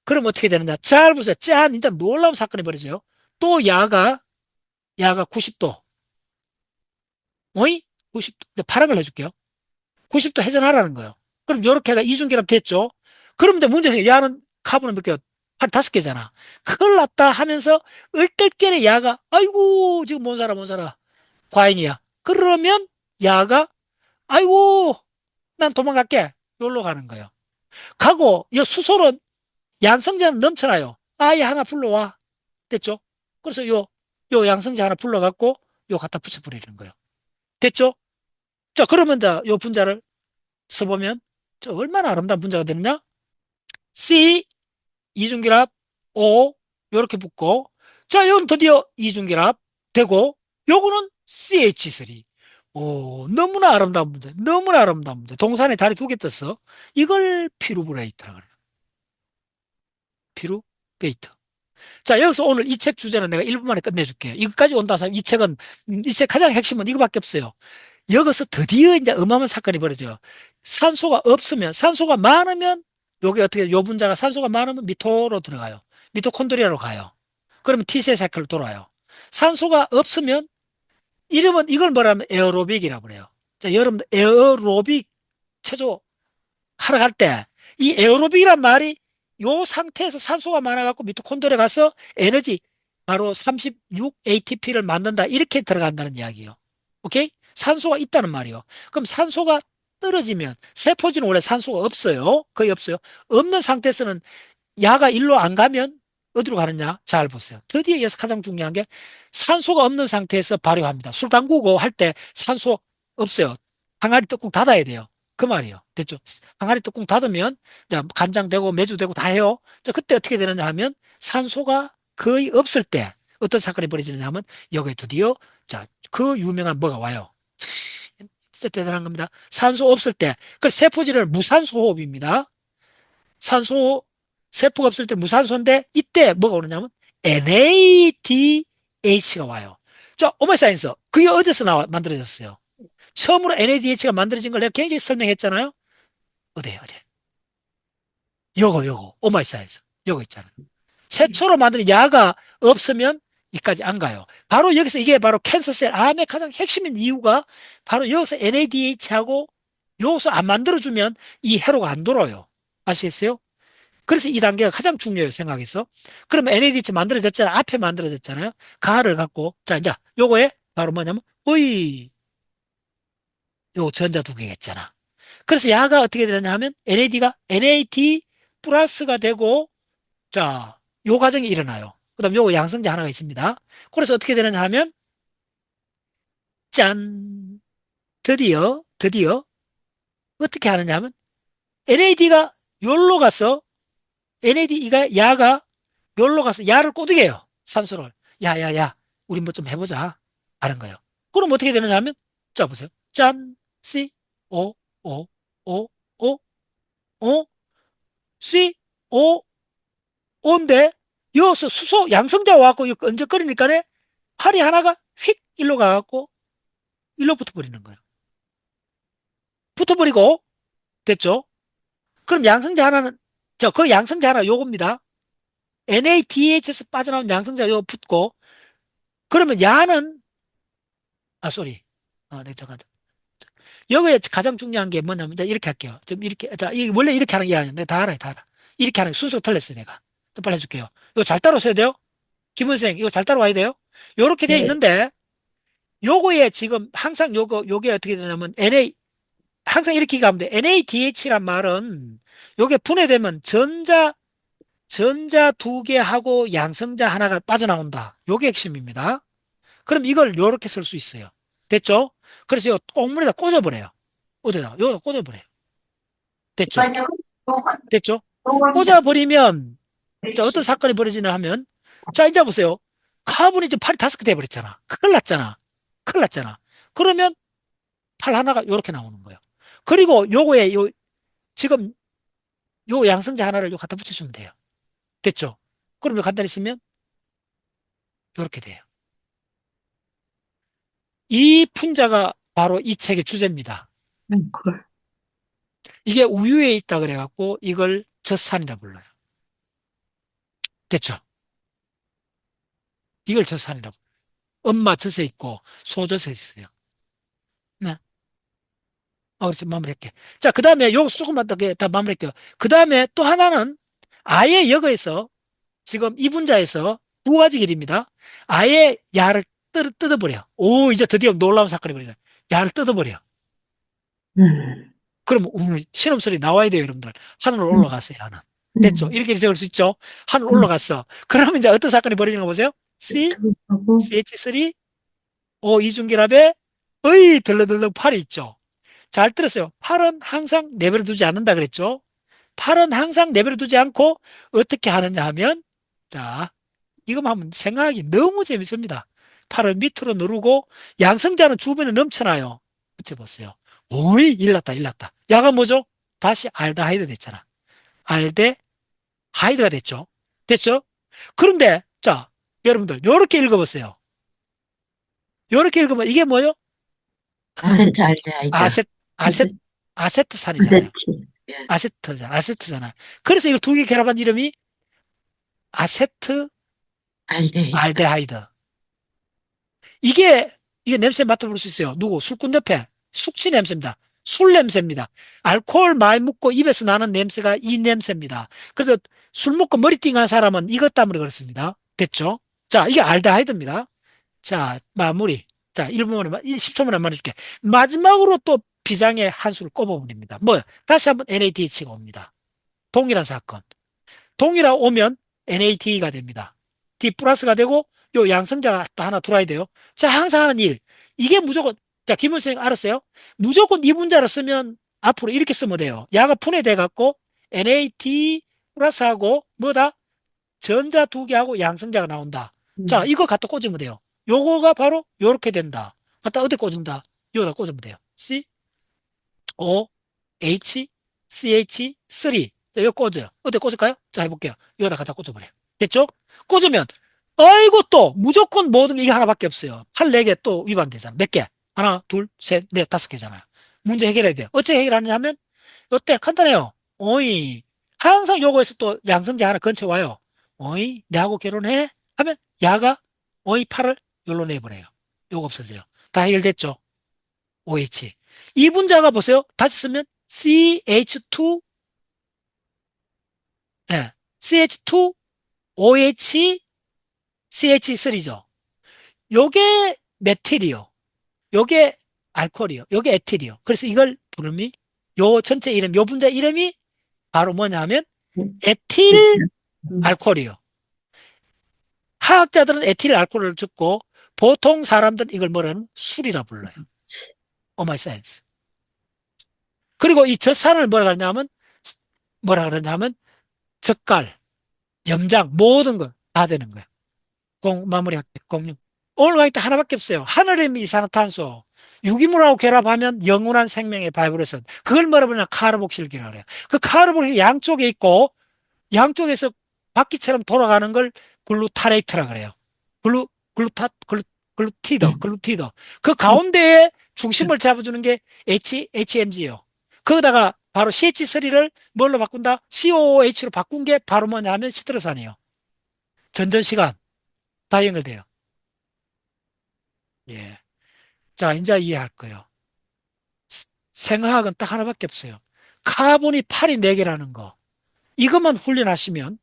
그럼 어떻게 되느냐? 잘 보세요. 짠! 일단 놀라운 사건이 벌어져요. 또 야가 90도. 어이? 90도. 파란 걸 해줄게요. 90도 회전하라는 거예요. 그럼 요렇게가 이중결합 됐죠? 그럼 이제 문제는 야는 카본은 몇 개? 한 5개잖아. 그걸 놨다 하면서 얼떨결에 야가 아이고 지금 못 살아. 과잉이야. 그러면 야가 아이고 난 도망갈게. 여기로 가는 거예요. 가고 이 수소는 양성자는 넘쳐나요. 아예 하나 불러와. 됐죠? 그래서 요 양성자 하나 불러갖고 요 갖다 붙여버리는 거예요. 됐죠? 자, 그러면 자, 요 분자를 써보면 저 얼마나 아름다운 분자가 되느냐? C 이중결합 O 요렇게 붙고 자, 이건 드디어 이중결합 되고 요거는 CH3. 오, 너무나 아름다운 분자. 너무나 아름다운 분자. 동산에 다리 2개 떴어. 이걸 피루브레이트라고 그래요. 피루베이트. 자, 여기서 오늘 이 책 주제는 내가 1분 만에 끝내줄게요. 이것까지 온다 하면 이 책 가장 핵심은 이거밖에 없어요. 여기서 드디어 이제 어마어마한 사건이 벌어져요. 산소가 없으면, 산소가 많으면 요게 어떻게, 요 분자가 산소가 많으면 미토로 들어가요. 미토콘드리아로 가요. 그러면 T세 사이클로 돌아요. 산소가 없으면, 이름은, 이걸 뭐라면 에어로빅이라고 그래요. 자, 여러분들, 에어로빅 체조 하러 갈 때, 이 에어로빅이란 말이 요 상태에서 산소가 많아갖고 미토콘드리아 가서 에너지, 바로 36 ATP를 만든다. 이렇게 들어간다는 이야기예요. 오케이? 산소가 있다는 말이요. 그럼 산소가 떨어지면, 세포진은 원래 산소가 없어요. 거의 없어요. 없는 상태에서는 야가 일로 안 가면 어디로 가느냐? 잘 보세요. 드디어 여기서 가장 중요한 게 산소가 없는 상태에서 발효합니다. 술 담그고 할 때 산소 없어요. 항아리 뚜껑 닫아야 돼요. 그 말이에요. 됐죠? 항아리 뚜껑 닫으면 자, 간장 되고 매주 되고 다 해요. 자, 그때 어떻게 되느냐 하면 산소가 거의 없을 때 어떤 사건이 벌어지느냐 하면 여기에 드디어 자, 그 유명한 뭐가 와요. 진짜 대단한 겁니다. 산소 없을 때. 그 세포질을 무산소 호흡입니다. 산소, 세포가 없을 때 무산소인데 이때 뭐가 오느냐면 NADH가 와요. 자, 오마이사이언스. 그게 어디서 만들어졌어요? 처음으로 NADH가 만들어진 걸 내가 굉장히 설명했잖아요. 어디. 요거. 오마이사이언스. 요거 있잖아요. 최초로 만든 야가 없으면 이까지 안 가요. 바로 여기서 이게 바로 캔서셀 암의 가장 핵심인 이유가 바로 여기서 NADH하고 여기서 안 만들어주면 이 회로가 안 돌아요. 아시겠어요? 그래서 이 단계가 가장 중요해요, 생각해서. 그러면 NADH 만들어졌잖아요. 앞에 만들어졌잖아요. 가를 갖고. 자, 이제 요거에 바로 뭐냐면, 요 전자 두 개겠잖아. 그래서 야가 어떻게 되느냐 하면 NAD 플러스가 되고, 자, 요 과정이 일어나요. 그 다음 요거 양성제 하나가 있습니다. 그래서 어떻게 되느냐 하면, 짠! 드디어, 어떻게 하느냐 하면, NAD가 요로 가서, 야가 요로 가서 야를 꼬드게 요 산소를. 야. 우리 뭐 좀 해보자. 하는 거예요. 그럼 어떻게 되느냐 하면, 자, 보세요. 짠! C, O, O, O, O, O, C, O, O인데, 여기서 수소 양성자가 와갖고 이거 끈적거리니까네 팔이 하나가 휙 일로 가갖고 일로 붙어버리는 거예요. 붙어버리고, 됐죠? 그럼 양성자 하나는, 그 양성자 하나 요겁니다. NADH에서 빠져나온 양성자 요거 붙고, 그러면 야는, 쏘리. 네, 잠깐. 여기에 가장 중요한 게 뭐냐면, 이제 이렇게 할게요. 좀 이렇게, 자, 이 원래 이렇게 하는 게 아니야. 내가 다 알아. 이렇게 하는 게 순서가 틀렸어요, 내가. 또 빨리 해줄게요. 이거 잘 따라오셔야 돼요. 김은생, 이거 잘 따라와야 돼요. 요렇게 돼 네. 있는데, 요거에 지금 항상 요게 어떻게 되냐면, 항상 이렇게 가면 돼. NADH란 말은, 요게 분해되면 전자 두 개하고 양성자 하나가 빠져나온다. 요게 핵심입니다. 그럼 이걸 요렇게 쓸 수 있어요. 됐죠? 그래서 이거 꽁물에다 꽂아버려요. 어디다? 여기다 꽂아버려요. 됐죠? 됐죠? 꽂아버리면, 자, 어떤 사건이 벌어지나 하면, 자, 이제 보세요. 카본이 이제 팔이 5개 돼버렸잖아. 큰일 났잖아. 그러면 팔 하나가 요렇게 나오는 거예요. 그리고 요거에, 지금 요 양성자 하나를 요 갖다 붙여주면 돼요. 됐죠? 그럼 요 간단히 쓰면 요렇게 돼요. 이 분자가 바로 이 책의 주제입니다. 걸. 이게 우유에 있다 그래갖고 이걸 젖산이라 불러요. 됐죠? 이걸 젖산이라 불러요. 엄마 젖에 있고 소젖에 있어요. 네. 그렇지. 마무리할게. 자, 그 다음에 요거 조금만 더 마무리할게요. 그 다음에 또 하나는 아예 여기에서 지금 이 분자에서 두 가지 길입니다. 아예 야를 뜯어버려. 오, 이제 드디어 놀라운 사건이 벌어져. 야를 뜯어버려. 음, 그럼 신음소리 나와야 돼요, 여러분들. 하늘로 음, 올라갔어요, 야는. 됐죠? 이렇게 적을 수 있죠? 하늘 올라갔어. 그러면 이제 어떤 사건이 벌어지는 거 보세요. 하고, CH3, O 이중결합에 의 덜렁덜렁 팔이 있죠. 잘 들었어요. 팔은 항상 내버려 두지 않는다 그랬죠? 팔은 항상 내버려 두지 않고 어떻게 하느냐 하면, 자, 이거만 하면 생각하기 너무 재밌습니다. 팔을 밑으로 누르고 양성자는 주변에 넘쳐나요. 붙여보세요. 오이, 일났다. 야가 뭐죠? 다시 알데하이드 됐잖아. 알데하이드가 됐죠. 됐죠? 그런데, 자, 여러분들, 요렇게 읽어보세요. 요렇게 읽으면 이게 뭐요? 아세트알데하이드. 아셋, 아셋, 아세- 아세트산이잖아요. 아세트. 예. 아세트잖아. 그래서 이거 두 개 결합한 이름이 아세트 알데히드. 알데하이드. 이게, 이게 냄새 맡아볼 수 있어요. 누구? 술꾼 옆에. 숙취 냄새입니다. 술 냄새입니다. 알코올 많이 묻고 입에서 나는 냄새가 이 냄새입니다. 그래서 술 먹고 머리띵한 사람은 이것 때문에 그렇습니다. 됐죠? 자, 이게 알데하이드입니다. 자, 마무리. 자, 1분 만에, 10초 만에 말해줄게. 마지막으로 또 비장의 한 수를 꼽아버립니다. 뭐, 다시 한번 NADH가 옵니다. 동일한 사건. 동이라 오면 NAD가 됩니다. D 플러스가 되고 요 양성자가 또 하나 들어와야 돼요. 자, 항상 하는 일. 이게 무조건, 자, 김원 선생 알았어요? 무조건 이 문자를 쓰면 앞으로 이렇게 쓰면 돼요. 야가 분해돼 갖고 NAD 플러스하고 뭐다? 전자 두 개하고 양성자가 나온다. 자, 음. 이거 갖다 꽂으면 돼요. 요거가 바로 요렇게 된다. 갖다 어디 꽂은다? 여기다 꽂으면 돼요. C, O, H, CH, 3. 자, 이거 꽂아요. 어디 꽂을까요? 자, 해볼게요. 여기다 갖다 꽂아버려요. 됐죠? 꽂으면, 아이고, 또, 무조건 모든 게 이게 하나밖에 없어요. 팔 4개 또 위반되잖아. 몇 개? 하나, 둘, 셋, 넷, 5개잖아요. 문제 해결해야 돼요. 어떻게 해결하느냐 하면, 요때 간단해요. 어이, 항상 요거에서 또 양성자 하나 근처 와요. 어이, 내하고 결혼해? 하면, 야가 어이 팔을 요로 내버려요. 요거 없어져요. 다 해결됐죠? OH. 이 분자가 보세요. 다시 쓰면 CH2, 예, CH2, OH, CH3죠. 요게 메틸이요. 요게 알코올이요. 요게 에틸이요. 그래서 이걸 부름이, 요 전체 이름, 요 분자 이름이 바로 뭐냐면 에틸 음. 알코올이요. 화학자들은 에틸 알코올을 듣고 보통 사람들은 이걸 뭐라는 술이라 불러요. 오마이 사이언스. 그리고 이 젖산을 뭐라 그러냐면 젓갈, 염장, 모든 거 다 되는 거야. 마무리할게요. 공유. 오늘 강의 때 하나밖에 없어요. 하늘의 이산화탄소. 유기물하고 결합하면 영원한 생명의 바이브레선. 그걸 뭐라 그러냐? 카르복실기라 그래요. 그 카르복이 양쪽에 있고, 양쪽에서 바퀴처럼 돌아가는 걸 글루타레이트라 그래요. 글루, 글루티더. 그 가운데에 중심을 잡아주는 게 HMG예요. 거기다가 바로 CH3를 뭘로 바꾼다? COOH로 바꾼 게 바로 뭐냐면 시트러산이에요. 전전시간 다 연결돼요. 예. 자, 이제 이해할 거예요. 생화학은 딱 하나밖에 없어요. 카본이 8이 4개라는 거. 이것만 훈련하시면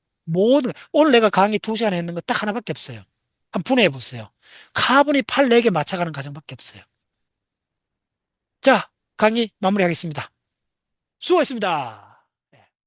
오늘 내가 강의 2시간 했는 거 딱 하나밖에 없어요. 한번 분해해 보세요. 카본이 8, 4개 맞춰가는 과정밖에 없어요. 자, 강의 마무리하겠습니다. 수고했습니다.